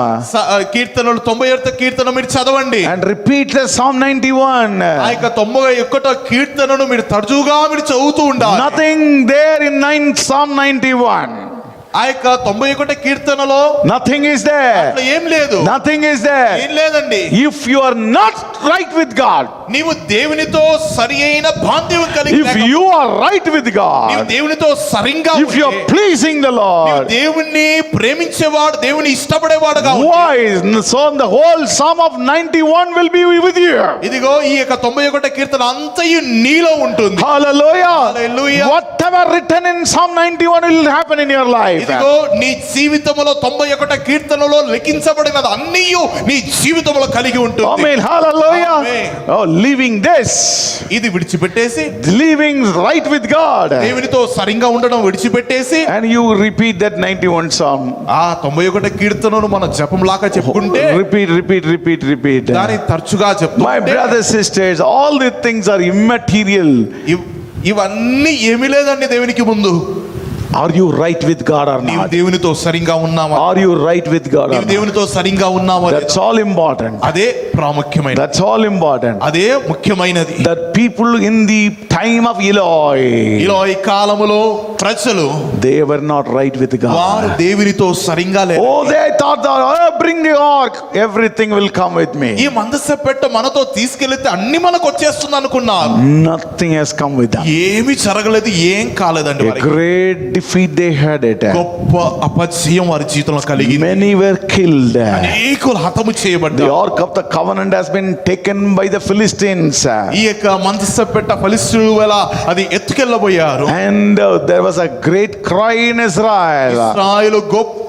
కీర్తనలు 97వ కీర్తన మీరు చదవండి. and repeat the Psalm 91. ఆ యొక్క 91వ కీర్తనను మీరు తరచుగా మీరు చదువుతూ ఉండాలి. Nothing there in Psalm 91. ఆ యొక్క 91వ కీర్తనలో Nothing is there. అట్లా ఏం లేదు. Nothing is there. ఏం లేదండి. If you are not right with God, నీవు దేవునితో సరి అయిన బాంధవ్యం కలిగి if you are right with నీవు God, దేవునితో సరిగ్గా if you are pleasing the నీవు Lord, దేవుణ్ణి ప్రేమించేవాడు, దేవుని ఇష్టపడేవాడుగా ఉంటే, why? So the whole Psalm of 91 will be with you. ఇదిగో ఈ యొక్క 91వ కీర్తన అంతయు నీలో ఉంటుంది. Hallelujah. Hallelujah. Whatever written in Psalm 91 will happen in your life. ఇదిగో నీ జీవితంలో 91వ కీర్తనలో లిఖించబడినది అన్నీయు నీ జీవితంలో కలిగి ఉంటుంది. Amen. Hallelujah. Amen. Oh, leaving this, ఇది విడిచిపెట్టేసి living right with God, దేవునితో సరిగ్గా ఉండడం విడిచిపెట్టేసి and you repeat that 91 Psalm. ఆ 91వ కీర్తనను మనం జపంలాగా చెప్పుకుంటే Repeat. దాన్ని తరచుగా My చెప్తుంటే brothers, sisters, all the things are immaterial. ఇవన్నీ ఏమీ లేదండి దేవునికి ముందు. Are you right with God or నీవు not? దేవునితో సరిగ్గా ఉన్నావా? Are you right with God or నీవు not? దేవునితో సరిగ్గా ఉన్నావా? That's all important. అదే ప్రాముఖ్యమైనది. That's all important. అదే ముఖ్యమైనది. That people in the time of Eloi, ఇలా ఈ కాలములో ప్రజలు they were not right with వారు God. దేవునితో సరిగ్గా లేరు. Oh, they thought that, oh, bring the ark, everything will come with ఈ me. మందస పెట్ట మనతో తీసుకెళ్తే అన్ని మనకు వచ్చేస్తుంది అనుకున్నారు. Nothing has come with them. ఏమీ జరగలేదు, ఏం కాలేదండి. A వారికి great defeat they had it. గొప్ప అపజయం వారి జీవితంలో కలిగింది. Many were killed. అనేకులు హతము The చేయబడ్డారు. ark of the covenant has been taken by the Philistines. ఈ యొక్క మందస పెట్ట ఫలిష్ఠుల వల్ల అది ఎత్తుకెళ్ళబోయారు. And there was a great cry in Israel. ఇశ్రాయేలు గొప్ప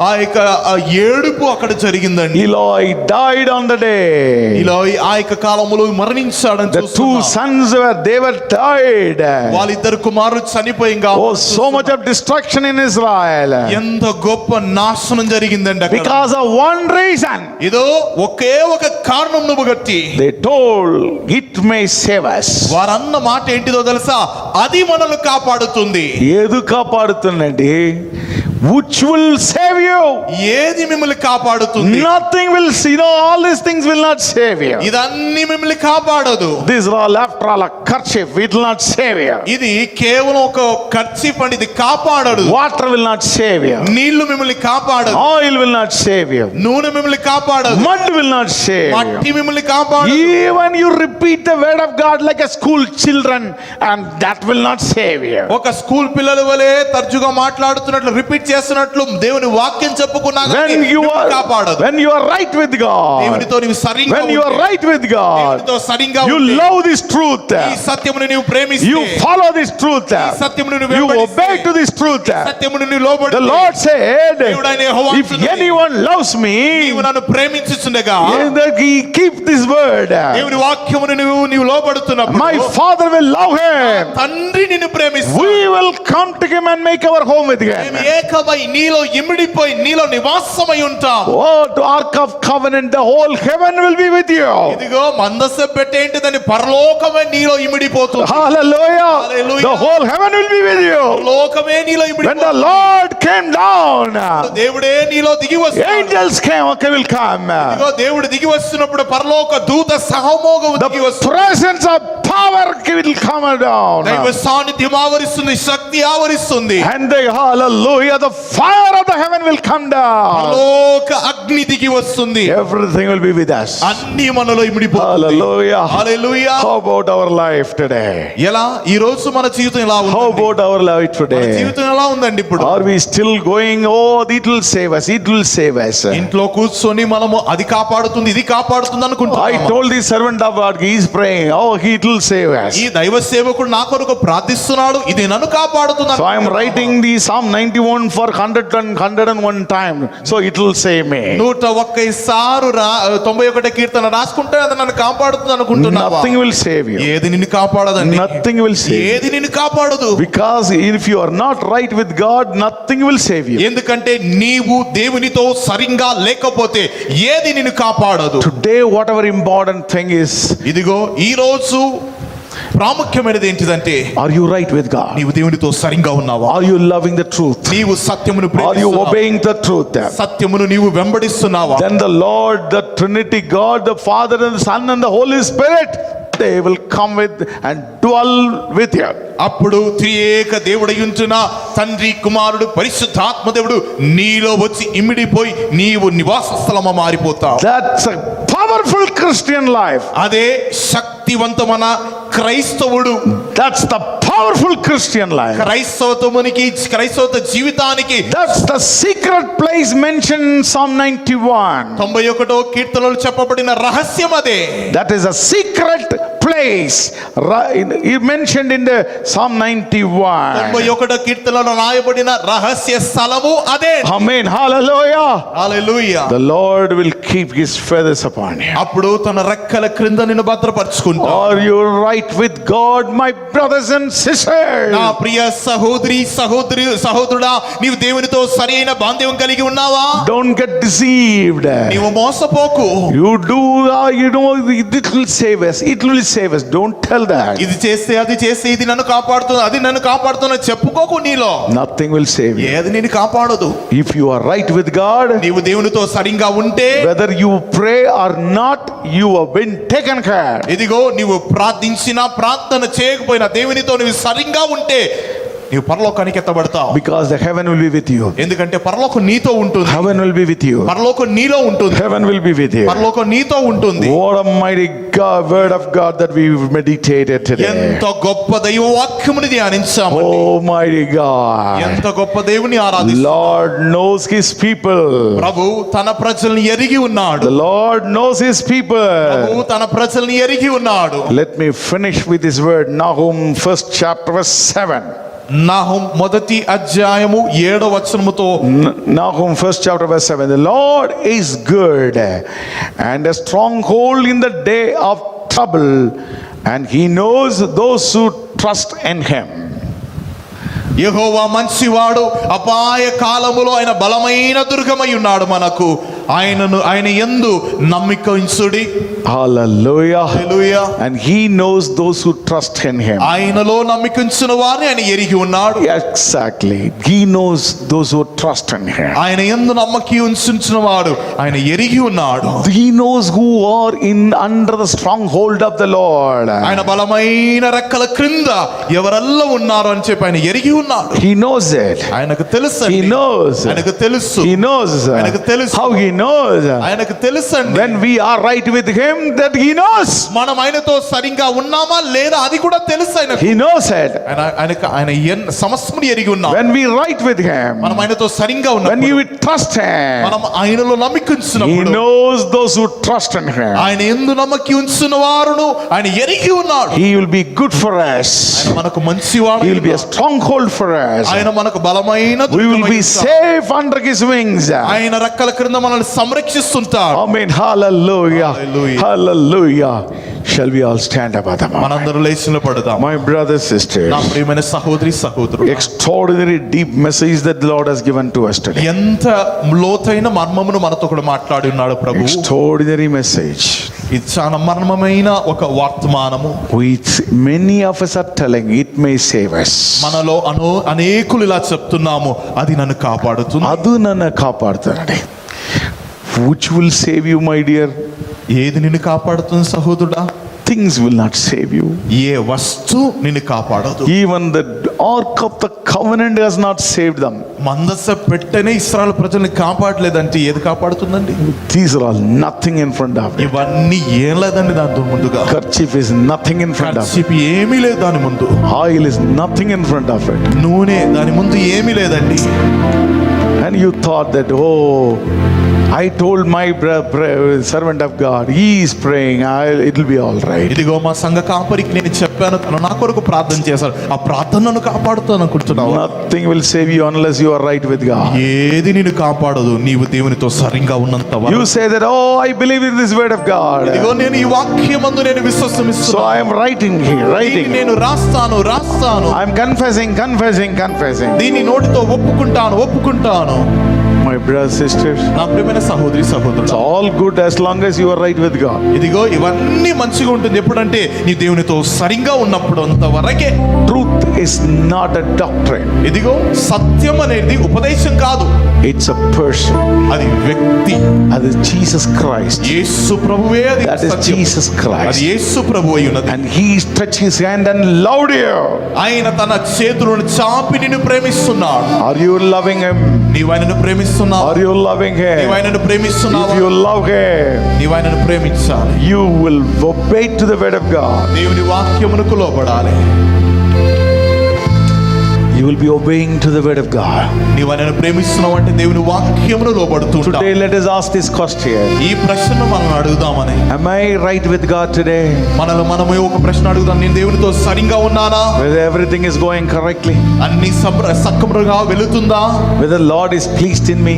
ఆ యొక్క ఏడుపు అక్కడ జరిగిందండి. Eloi died on the day. ఇలా ఆ యొక్క కాలంలో మరణించాడని The two చూస్తున్నాం. sons were died. వాళ్ళిద్దరు కుమారులు చనిపోయింగా. Oh, so much of destruction in Israel. ఎంత గొప్ప నాశనం జరిగిందండి అక్కడ. Because of one reason. ఇదో ఒకే ఒక కారణం నువ్వు గట్టి They told it may save us. వారన్న మాట ఏంటిదో తెలుసా? అది మనల్ని కాపాడుతుంది. ఏది కాపాడుతుందండి? Which will save you? ఏది మిమ్మల్ని కాపాడుతుంది? Nothing will, all these things will not save you. ఇదన్నీ మిమ్మల్ని కాపాడదు. This is all after all a kerchief, it will not save you. ఇది కేవలం ఒక కర్చీఫ్ అండి, ఇది కాపాడదు. Water will not save you. నీళ్లు మిమ్మల్ని కాపాడదు. Oil will not save you. నూనె మిమ్మల్ని కాపాడదు. Mud will not save మట్టి you. మిమ్మల్ని కాపాడదు. Even you repeat the word of God like a school children, and that will not save you. ఒక స్కూల్ పిల్లల వలె తరచుగా మాట్లాడుతున్నట్లు రిపీట్ చేస్తున్నట్లు దేవుని వాక్యం చెప్పుకున్నా కానీ When you నిన్ను కాపాడదు. are right with God, దేవునితో నీవు సరిగ్గా when you are ఉంటే, right with God, దేవునితో సరిగ్గా you ఉంటే, love this truth, ఈ సత్యమును నీవు ప్రేమిస్తే, you follow this truth, ఈ సత్యమును నువ్వు you వెంబడిస్తే, obey to this truth. సత్యమును నువ్వు లోబడితే, The Lord said, దేవుడైన యెహోవా if అంటున్నాడు, anyone loves me, నీవు నన్ను ప్రేమించుచుండగా that he keep this word, దేవుని వాక్యమును నీవు లోబడుతున్నప్పుడు my Father will love him. తండ్రి నిన్ను ప్రేమిస్తాడు. We will come to him and make our home with him. మేము ఏకమై నీలో ఇమిడిపోయి నీలో నివాసమై ఉంటాం. Oh, to Ark of Covenant, the whole heaven will be with you. ఇదిగో మందస పెట్టేంటిదని పరలోకమే నీలో ఇమిడిపోతుంది. Hallelujah. Hallelujah. The whole heaven will be with you. పరలోకమే నీలో When the ఇమిడిపోతుంది. Lord came down, దేవుడే నీలో దిగి వస్తాడు. angels will come. ఇదిగో దేవుడు దిగి వస్తున్నప్పుడు పరలోక దూత సహమోగము దిగి The వస్తుంది. presence of power will come down. దైవ సాన్నిధ్యం ఆవరిస్తుంది, శక్తి ఆవరిస్తుంది. And the hallelujah, the fire of the heaven will come down. పరలోక అగ్ని దిగి వస్తుంది. Everything will be with us. అన్ని మనలో ఇమిడిపోతుంది. Hallelujah. Hallelujah. How about our life today? ఎలా ఈ రోజు మన జీవితం ఎలా How ఉంది? about our life మన today? జీవితం ఎలా ఉందండి ఇప్పుడు? Are we still going, oh, it will save us, it will save us? ఇంట్లో కూర్చొని మనము అది కాపాడుతుంది ఇది కాపాడుతుంది I అనుకుంటున్నాము. told the servant of God, he is praying, oh, it will save us. ఈ దైవ సేవకుడు నా కొరకు ప్రార్థిస్తున్నాడు, ఇది నన్ను కాపాడుతుంది So I am అనుకుంటున్నాము. writing the Psalm 91 for 101 time, so it will save me. 101 sir 91 కీర్తన రాసుకుంటే అది నన్ను కాపాడుతుంది అనుకుంటున్నావా? Nothing will save you. ఏది నిన్ను కాపాడదండి. Nothing will save you. ఏది నిన్ను కాపాడదు. Because if you are not right with God, nothing will save you. ఎందుకంటే నీవు దేవునితో సరిగ్గా లేకపోతే ఏది నిన్ను కాపాడదు. Today, whatever important thing is, ఇదిగో ఈ రోజు ప్రాముఖ్యమైనది ఏంటిదంటే, are you right with God? నీవు దేవునితో సరిగ్గా ఉన్నావా? Are you loving the truth? నీవు సత్యమును Are you ప్రేమిస్తున్నావా? obeying the truth? సత్యమును నీవు వెంబడిస్తున్నావా? Then the Lord, the Trinity, God, the Father and the Son and the Holy Spirit, they will come with and dwell with you. అప్పుడు త్రియేక దేవుడయుంటున్న తండ్రి కుమారుడు పరిశుద్ధాత్మ దేవుడు నీలో వచ్చి ఇమిడిపోయి నీవు నివాస స్థలము మారిపోతావు. That's a powerful Christian life. అదే శక్తివంతమైన క్రైస్తవుడు. That's the powerful Christian life. క్రైస్తవ జీవితానికి That's the secret place mentioned in Psalm 91. 91 కీర్తనలో చెప్పబడిన రహస్యం అదే. That is a secret place mentioned in the Psalm 91. 91 కీర్తనలో రాయబడిన రహస్య స్థలము అదే. Amen. Hallelujah. Hallelujah. The Lord will keep his feathers upon you. అప్పుడు తన రెక్కల క్రింద నిన్ను భద్రపరుచుకుంటాడు. Are you right with God, my brothers and sisters? నా ప్రియ సహోదరుడా, నీవు దేవునితో సరైన బాంధవ్యం కలిగి ఉన్నావా? Don't get deceived. నీవు మోసపోకు. You do, you know, it will save us. It will save us. Don't tell that. ఇది చేస్తే అది చేస్తే ఇది నన్ను కాపాడుతుంది అది నన్ను కాపాడుతున్నా చెప్పుకోకు. నీలో Nothing will save you. ఏది నిన్ను కాపాడదు. If you are right with God, నీవు దేవునితో సరిగ్గా ఉంటే, whether you pray or not, you have been taken care. ఇదిగో నీవు ప్రార్థించినా ప్రార్థన చేయకపోయినా దేవునితో నీవు సరిగ్గా ఉంటే నీవు పరలోకానికి ఎత్తబడతావు. Because the heaven will be with you. ఎందుకంటే పరలోకం నీతో ఉంటుంది. Heaven will be with you. పరలోకం నీలో ఉంటుంది. Heaven will be with you. పరలోకం నీతో ఉంటుంది. What a mighty God, word of God that we meditated today. ఎంత గొప్ప దైవ వాక్యముని ధ్యానించాము. Oh mighty God. ఎంత గొప్ప దేవుని ఆరాధిస్తాము. Lord knows his people. ప్రభు తన ప్రజల్ని ఎరిగి ఉన్నాడు. The Lord knows his people. ప్రభు తన ప్రజల్ని ఎరిగి ఉన్నాడు. Let me finish with this word. Nahum 1st chapter verse 7. నాహుం 1వ అధ్యాయము 7వ వచనముతో, Nahum 1st chapter verse 7. The Lord is good and a stronghold in the day of trouble, and he knows those who trust in him. యెహోవా మంచివాడు, అపాయ కాలములో ఆయన బలమైన దుర్గమై ఉన్నాడు. మనకు ఆయన యందు నమ్మిక ఉంచుడి. Hallelujah. Hallelujah. And he knows those who trust in him. ఆయనలో నమ్మిక ఉంచిన వారిని ఆయన ఎరిగి ఉన్నాడు. Exactly. He knows those who trust in him. ఆయన యందు నమ్మకి ఉంచిన వాడు ఆయన ఎరిగి ఉన్నాడు. He knows who are in under the stronghold of the Lord. ఆయన బలమైన రెక్కల క్రింద ఎవరెల్ల ఉన్నారు అని చెప్పి ఆయన ఎరిగి ఉన్నాడు. He knows it. ఆయనకు తెలుసు. He knows. ఆయనకు తెలుసు. He knows. ఆయనకు తెలుసు. How he knows. ఆయనకు తెలుసండి When we are right with him, that he knows. మనం ఆయనతో సరిగ్గా ఉన్నామా లేదా అది కూడా తెలుసు ఆయనకు. He knows it. ఆయన సమస్తమును ఎరిగి ఉన్నాం. When we right with him, మనం ఆయనతో సరిగ్గా when ఉన్నప్పుడు you trust him, మనం ఆయనలో నమ్మిక he ఉంచినప్పుడు knows those who trust in him. ఆయన యందు నమ్మకి ఉంచిన వారును ఆయన ఎరిగి ఉన్నాడు. He will be good for us. ఆయన మనకు మంచివాడు. He will be a stronghold for us. ఆయన మనకు బలమైన We will be safe under his wings. ఆయన రెక్కల క్రింద మనల్ని సంరక్షిస్తుంటాడు. Amen. Hallelujah. Hallelujah. Hallelujah. Shall we all stand up at the moment? మనందరం లేచి నిలబడదాం. My brothers, sisters, నా ప్రియమైన సహోదరి సహోదరుడు, extraordinary deep message that the Lord has given to us today. ఎంత లోతైన మర్మమును మనతో కూడా మాట్లాడి ఉన్నాడు ప్రభు. Extraordinary message. ఇది చాలా మర్మమైన ఒక వర్తమానము. Which many of us are telling it may save us. మనలో అనేకులు ఇలా చెప్తున్నాము, అది నన్ను కాపాడుతుంది. adu nanna kaapadutunadi. Which will save you, my dear? ఏది నిన్ను కాపాడుతుంది సహోదరుడా? Things will not save you. ఏ వస్తు నిన్ను కాపాడదు. Even the ark of the covenant has not saved them. Mandasa పెట్టెనే ఇశ్రాయేలు ప్రజల్ని కాపాడలేదంటే ఏది కాపాడుతుందండి? These are all nothing in front of it. ఇవన్నీ ఏం లేదండి దాని ముందుగా. Kerchief is nothing in front of it. Kerchief ఏమీ లేదు దాని ముందు. Oil is nothing in front of it. నూనె దాని ముందు ఏమీ లేదండి. And you thought that, oh, I told my servant of God, he is praying, it'll be all right. ఇదిగో మా సంఘ కాపరికి నేను చెప్పాను, తను నా కొరకు ప్రార్థన చేశారు, ఆ ప్రార్థనను కాపాడుతాను అనుకుంటున్నావు. Nothing will save you unless you are right with God. ఏది నిన్ను కాపాడదు నీవు దేవునితో సరిగ్గా ఉన్నంత వరకు. You say that, oh, I believe in this word of God. ఇదిగో నేను ఈ వాక్యమందు నేను విశ్వాసమిస్తున్నాను. So I am writing here, writing. నేను రాస్తాను. I am confessing. దీన్ని నోటితో ఒప్పుకుంటాను. My brothers, sisters, నా ప్రియమైన సహోదరి సహోదరుడు, it's all good as long as you are right with God. ఇదిగో ఇవన్నీ మంచిగా ఉంటుంది ఎప్పుడంటే నీ దేవునితో సరిగ్గా ఉన్నప్పుడు అంతవరకే. Truth is not a doctrine. ఇదిగో సత్యం అనేది ఉపదేశం కాదు, It's a person. అది వ్యక్తి. That is Jesus Christ. యేసు ప్రభువే అది That is Satyam. Jesus Christ. అది యేసు ప్రభువు అయి ఉన్నది. And he stretched his hand and loved you. ఆయన తన చేతులను చాపి నిన్ను ప్రేమిస్తున్నాడు. Are you loving him? నీవు ఆయనను ప్రేమిస్తున్నావా? Are you loving నీవు him? ఆయనను ప్రేమిస్తున్నావా? If you love him, నీవు ఆయనను ప్రేమించాలి. you will obey to the word of God. దేవుని వాక్యమునకు లోబడాలి. You will be obeying to the word of God. నీవు ఆయనను ప్రేమిస్తున్నావు అంటే దేవుని వాక్యమును లోబడుతూ ఉంటావు. Today let us ask this question. ఈ ప్రశ్నను మనం అడుగుదామని. Am I right with God today? మనము ఒక ప్రశ్న అడుగుదాం, నేను దేవునితో సరిగ్గా ఉన్నానా? Whether everything is going correctly? అన్ని సక్రమంగా వెళుతుందా? Whether the Lord is pleased in me?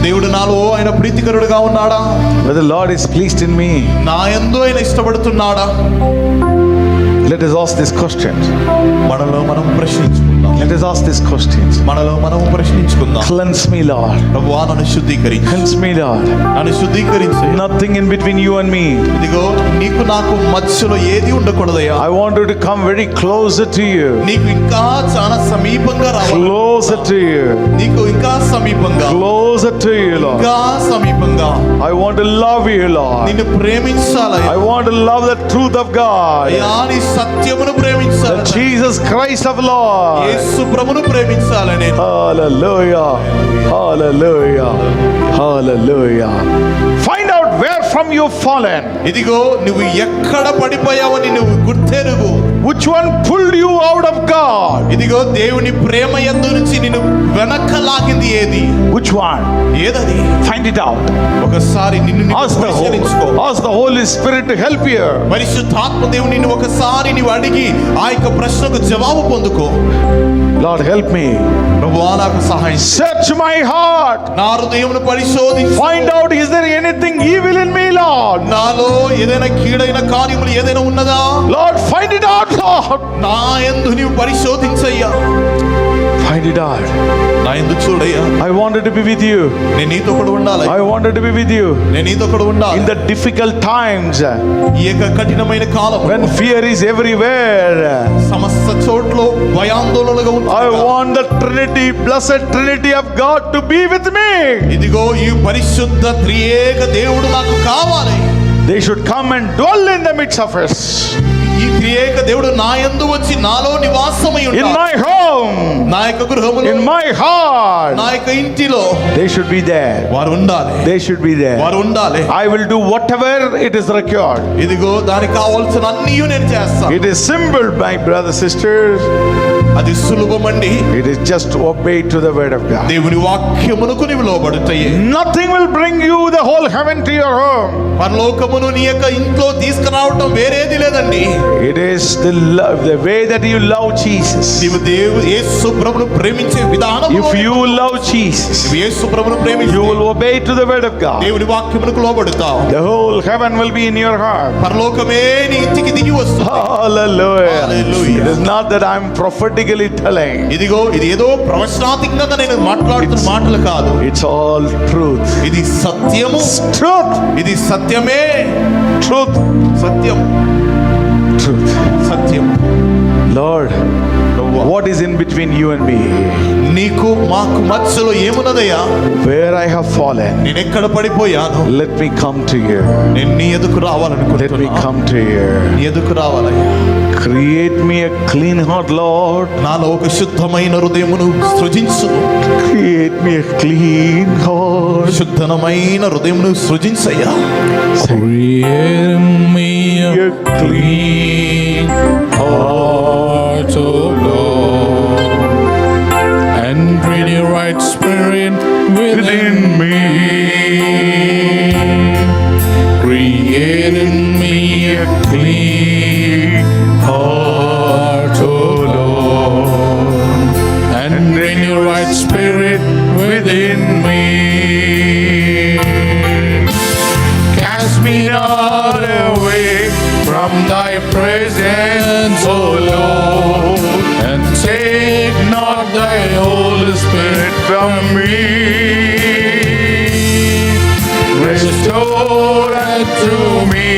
దేవుడు నాలో ఆయన ప్రీతికరుడుగా ఉన్నాడా? Whether the Lord is pleased in me? నా యందు ఆయన ఇష్టపడుతున్నాడా? Let us ask these questions. మనలో మనం ప్రశ్నించుకుందాం. Let us ask these questions. మనలో మనం ప్రశ్నించుకుందాం. Cleanse me, Lord. ప్రభువా నన్ను శుద్ధీకరించు. Cleanse me, Lord. నన్ను శుద్ధీకరించు. Nothing in between you and me. ఇదిగో నీకు నాకు మధ్యలో ఏది ఉండకూడదయ్యా. I want you to come very closer to you. నీకు ఇంకా చాలా సమీపంగా రావాలి. Closer to you. నీకు ఇంకా సమీపంగా. Closer to you, Lord. ఇంకా సమీపంగా. I want to love you, Lord. నిన్ను ప్రేమించాలయ్యా. I want to love the truth of God. అయ్యా నీ సత్యమును ప్రేమించాలి. The Jesus Christ of Lord. యేసు ప్రభువును ప్రేమించాలి నేను. Hallelujah. Hallelujah. Hallelujah. Find out where from you've fallen. ఇదిగో నువ్వు ఎక్కడ పడిపోయావని నువ్వు గుర్తెరుగు. Which one pulled you out of God? ఇదిగో దేవుని ప్రేమ యందు నుంచి నిన్ను వెనక్కి లాగింది ఏది? Which one? ఏదది? Find it out. ఒకసారి నిన్ను పరిశీలించుకో. Ask the Holy Spirit to help you. పరిశుద్ధాత్మ దేవుని నిన్ను ఒకసారి నీవు అడిగి ఆ యొక్క ప్రశ్నకు జవాబు పొందుకో. Lord, help me. ప్రభువా నాకు సహాయం. Search my heart. నా హృదయమును పరిశోధించు. Find out, is there anything evil in me, Lord? నాలో ఏదైనా కీడైన కార్యములు ఏదైనా ఉన్నదా? Lord, find it out, Lord. నా యందు నీవు పరిశోధించయ్యా. Find it out. నా యందు చూడయ్యా. I wanted to be with you. నేను నీతో కూడా ఉండాలి. I wanted to be with you. నేను నీతో కూడా ఉండాలి. In the difficult times, ఈ యొక్క కఠినమైన కాలం when fear is everywhere, సమస్త చోట్ల భయాందోళనగా ఉంది. I want the Trinity, blessed Trinity of God to be with me. ఇదిగో ఈ పరిశుద్ధ త్రియేక దేవుడు నాకు కావాలి. They should come and dwell in the midst of us. ఈ ఈ త్రియేక దేవుడు నా యందు వచ్చి నాలో నివాసమై In ఉంటాడు. my home, నా యొక్క గృహములో, in my heart, నా యొక్క ఇంటిలో they should be there. వారు ఉండాలి. They should be there. వారు ఉండాలి. I will do whatever it is required. ఇదిగో దానికి కావాల్సిన అన్నీ నేను చేస్తాను. It is simple, my brothers, sisters. అది సులభమండి. It is just obey to the word of God. దేవుని వాక్యమునకు నీవు లోబడుటయే. Nothing will bring you the whole heaven to your home. పరలోకమును నీ యొక్క ఇంట్లో తీసుకురావటం వేరేది లేదండి. It is the love, the way that you love Jesus. నీవు యేసు ప్రభువును ప్రేమించే విధానం. If you love Jesus, నీవు యేసు ప్రభువును ప్రేమిస్తే you will obey to the word of God. దేవుని వాక్యమునకు లోబడుతావు. The whole heaven will be in your heart. పరలోకమే నీ ఇంటికి దిగి వస్తుంది. Hallelujah. Hallelujah. It is not that I am prophetically telling. ఇదిగో ఇది ఏదో ప్రవచనాత్మకంగా నేను మాట్లాడుతున్న మాటలు కాదు. It's all truth. ఇది సత్యము. Truth. ఇది సత్యమే. Truth. Satyam. Truth. Satyam. Lord, what is in between you and me? నీకు మాకు మధ్యలో ఏమున్నదయ్యా? Where I have fallen, నేను ఎక్కడ పడిపోయాను? let me come to you. నేను నీ ఎదుకు Let me రావాలనుకుంటున్నా. come to you. నీ ఎదుకు రావాలయ్యా. Create me a clean heart, Lord. నాలో ఒక శుద్ధమైన హృదయమును సృజించు. Create me a clean heart. శుద్ధమైన హృదయమును సృజించయ్యా. Create me a clean heart, O Lord, and renew your right spirit within me. Create in me a clean heart, O Lord, and renew your right spirit within me. Cast me not away from thy presence, O Lord, and take not thy Holy Spirit from me. Restore unto me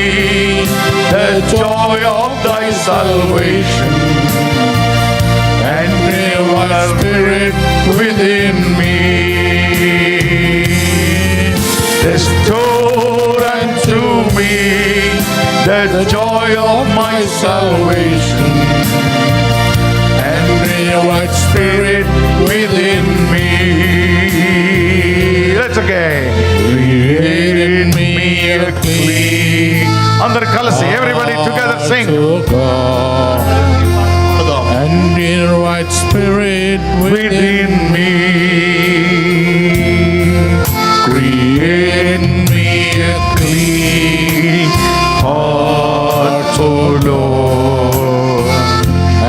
the joy of thy salvation, and renew thy spirit within me. Restore unto me the joy of my salvation, and renew thy spirit within me. Let's again. Create in me a clean Andar kalasi, everybody together sing. heart, O God, and renew thy spirit within me. Create in me a clean heart, O Lord,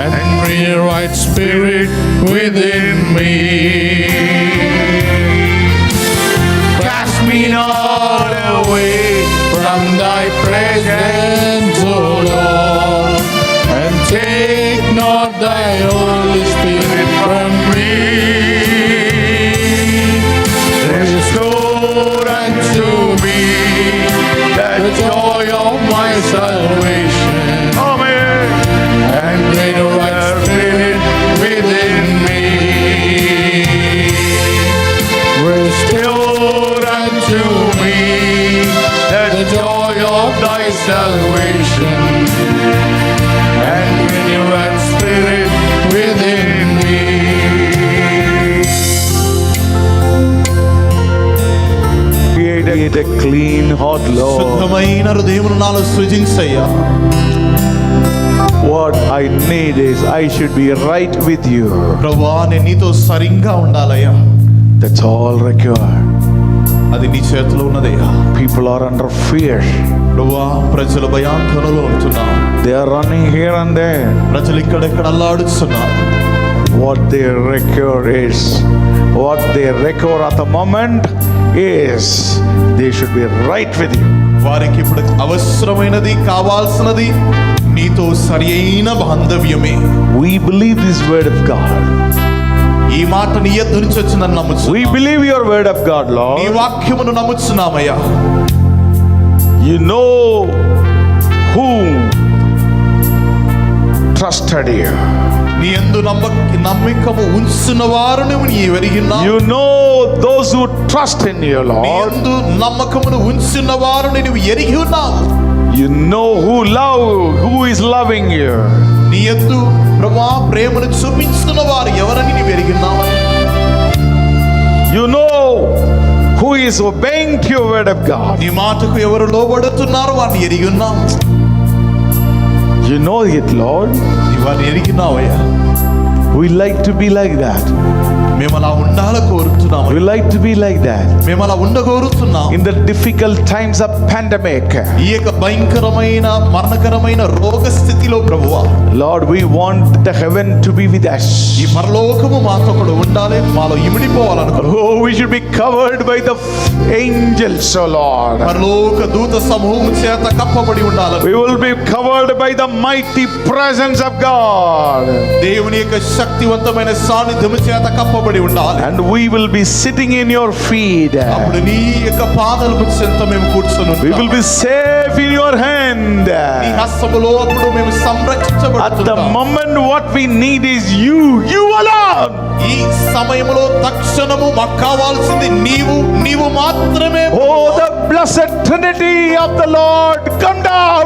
and renew thy spirit within me. Cast me not away from thy presence, O Lord, and take not thy Holy Spirit from me. Restore unto me the joy of my salvation, Amen. and renew thy spirit within me. Restore unto me the joy of thy salvation, and renew thy spirit within me. Create a clean heart, Lord. శుద్ధమైన హృదయమును నాలో సృజించయ్యా. What I need is I should be right with you. ప్రభువా నేను నీతో సరిగ్గా ఉండాలయ్యా. That's all required. అది నీ చేతిలో ఉన్నదయ్యా. People are under fear. ప్రభువా ప్రజలు భయాందోళనలో ఉంటున్నారు. They are running here and there. ప్రజలు ఇక్కడెక్కడ అల్లాడుతున్నారు. What they require at the moment is they should be right with you. వారికి ఇప్పుడు అవసరమైనది కావాల్సినది నీతో సరి అయిన బాంధవ్యమే. We believe this word of God. ఈ మాట నీ యొద్ద నుంచి వచ్చిందని We నమ్ముచున్నాం. believe your word of God, నీ Lord. వాక్యమును నమ్ముచున్నామయ్యా. You know who trusted you. నీ యందు నమ్మకము ఉంచిన వారు నువ్వు నీ ఎరిగినావు. You know those who trust in you, నీ Lord. యందు నమ్మకమును ఉంచిన వారు నువ్వు ఎరిగి ఉన్నావు. You know who is loving you. నీ యందు ప్రభువా ప్రేమను చూపించిన వారు ఎవరని నీవు ఎరిగినావు. You know who is obeying to your word of God. నీ మాటకు ఎవరు లోబడుతున్నారు వారిని ఎరిగి ఉన్నావు. You know it, Lord. నీ వారిని ఎరిగినావయ్యా. We like to be like that. మేము అలా ఉండాలని కోరుతున్నాము. We like to be like that. మేము అలా ఉండగోరుతున్నాం. In the difficult times of pandemic, ఈ యొక్క భయంకరమైన మరణకరమైన రోగ స్థితిలో ప్రభువా, Lord, we want the heaven to be with us. ఈ పరలోకము మాతో కూడా ఉండాలి, మాలో ఇమిడిపోవాలనుకున్నాం. Oh, we should be covered by the angels, oh Lord. పరలోక దూత సమూహం చేత కప్పబడి ఉండాలని. We will be covered by the mighty presence of God. దేవుని యొక్క శక్తివంతమైన సాన్నిధ్యము చేత కప్పబడి ఉండాలి. And we will be sitting in your feet. అప్పుడు నీ యొక్క పాదాల చెంత మేము కూర్చొని We will ఉంటాం. be safe in your hand. నీ హస్తములో అప్పుడు మేము At the సంరక్షించబడుతున్నాం. moment what we need is you alone. ఈ సమయంలో తక్షణము మాకు కావాల్సింది నీవు మాత్రమే. Oh, the blessed Trinity of the Lord, come down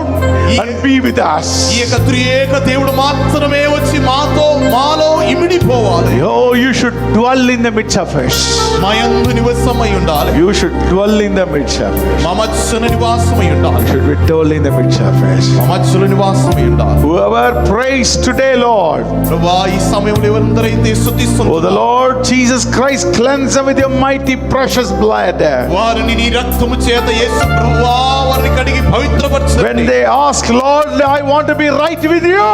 and be with us. ఈ యొక్క త్రియేక దేవుడు మాత్రమే వచ్చి మాలో ఇమిడిపోవాలి. Oh, you should dwell in the midst of us. మా యందు నివాసమై ఉండాలి. You should dwell in the midst of us. మా మధ్యన నివాసమై ఉండాలి. You should be dwell in the midst of us. మా మధ్యలో నివాసమై ఉండాలి. Whoever prays today, Lord, ప్రభువా ఈ సమయంలో ఎవరందరైతే oh, the స్తుతిస్తున్నారో Lord Jesus Christ, cleanse them with your mighty precious blood. వారిని నీ రక్తము చేత యేసు ప్రభువా వారిని కడిగి When పవిత్రపరచండి. they ask, Lord, I want to be right with you,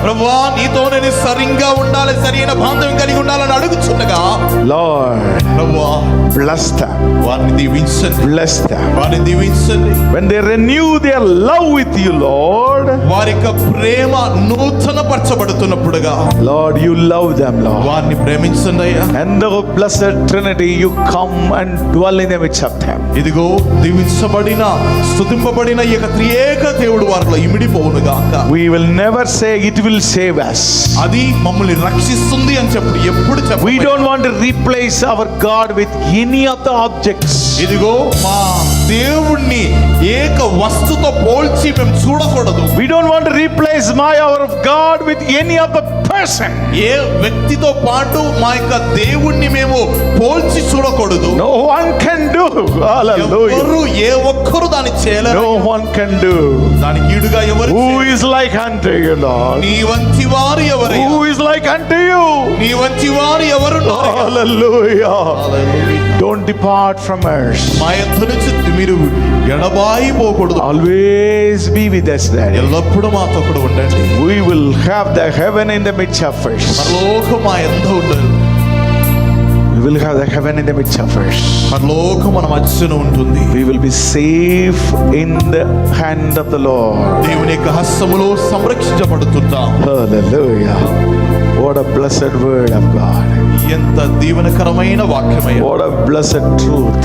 ప్రభువా నీతో నేను సరిగ్గా ఉండాలి, సరైన బాంధవ్యం కలిగి ఉండాలని అడుగుచుండగా Lord, ప్రభువా bless them, వారిని దీవించండి. bless them. వారిని దీవించండి. When they renew their love with you, Lord, వారి యొక్క ప్రేమ నూతన పరచబడుతున్నప్పుడుగా Lord, you love them, Lord. వారిని ప్రేమించండి అయ్యా. And the blessed Trinity, you come and dwell in the midst of them. ఇదిగో దీవించబడిన స్తుతింపబడిన ఈ యొక్క త్రియేక దేవుడు వారిలో ఇమిడిపోవును గాక. We will never say it will save us. అది మమ్మల్ని రక్షిస్తుంది అని చెప్పు ఎప్పుడు We చెప్పు. don't want to replace our God with any of the objects. ఇదిగో మా దేవుణ్ణి ఏక వస్తుతో పోల్చి మేము చూడకూడదు. We don't want to replace our God with any of the person. ఏ వ్యక్తితో పాటు మా యొక్క దేవుణ్ణి మేము పోల్చి చూడకూడదు. No one can do. Hallelujah. ఎవరు ఏ ఒక్కరు దాన్ని చేయలేరు. No one can do. దానికి ఈడుగా ఎవరు Who చేయలేరు. is like unto you, Lord? నీ వంటి వారు ఎవరయ్యా? Who is like unto you? నీ వంటి వారు ఎవరున్నారు? Hallelujah. Don't depart from us. మా యొద్ద నుంచి మీరు ఎడబాయి పోకూడదు. Always be with us, Daddy. ఎల్లప్పుడూ మాతో కూడా ఉండండి. We will have the heaven in the midst of us. పరలోకం మా యందు ఉండాలి. We will have the heaven in the midst of us. పరలోకం మన మధ్యన ఉంటుంది. We will be safe in the hand of the Lord. దేవుని యొక్క హస్తములో సంరక్షించబడుతుంటాం. Hallelujah. What a blessed word of God. ఎంత దీవెనకరమైన వాక్యమయ్యా. What a blessed truth.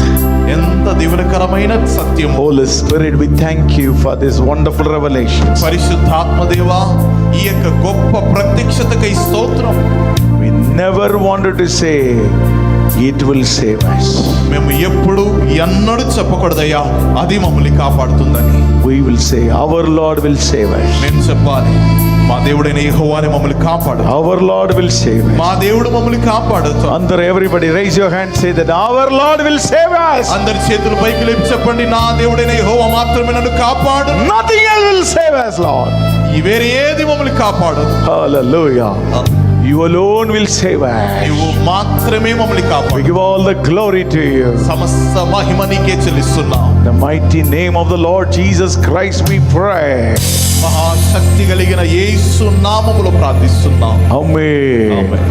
ఎంత దీవెనకరమైన సత్యము. Holy Spirit, we thank you for this wonderful revelation. పరిశుద్ధాత్మ దేవా ఈ యొక్క గొప్ప ప్రత్యక్షతకై స్తోత్రం. We never wanted to say it will save us. మేము ఎప్పుడు ఎన్నడూ చెప్పకూడదయ్యా అది మమ్మల్ని కాపాడుతుందని. We will say our Lord will save us. మేము చెప్పాలి మా దేవుడైన యెహోవానే మమ్మల్ని కాపాడు. Our Lord will save us. మా దేవుడు మమ్మల్ని కాపాడుతాడు. Under everybody raise your hand, say that our Lord will save us. అందరి చేతులు పైకి లేపి చెప్పండి నా దేవుడైన యెహోవా మాత్రమే నన్ను కాపాడు. Nothing else will save us, Lord. ఈ వేరే ఏది మమ్మల్ని కాపాడు. Hallelujah. You alone will save us. నీవు మాత్రమే మమ్మల్ని We కాపాడు. give all the glory to you. సమస్త మహిమ నీకే చెల్లిస్తున్నాం. In the mighty name of the Lord Jesus Christ we pray. మహాశక్తి కలిగిన యేసు నామములో ప్రార్థిస్తున్నాం. Amen. Amen.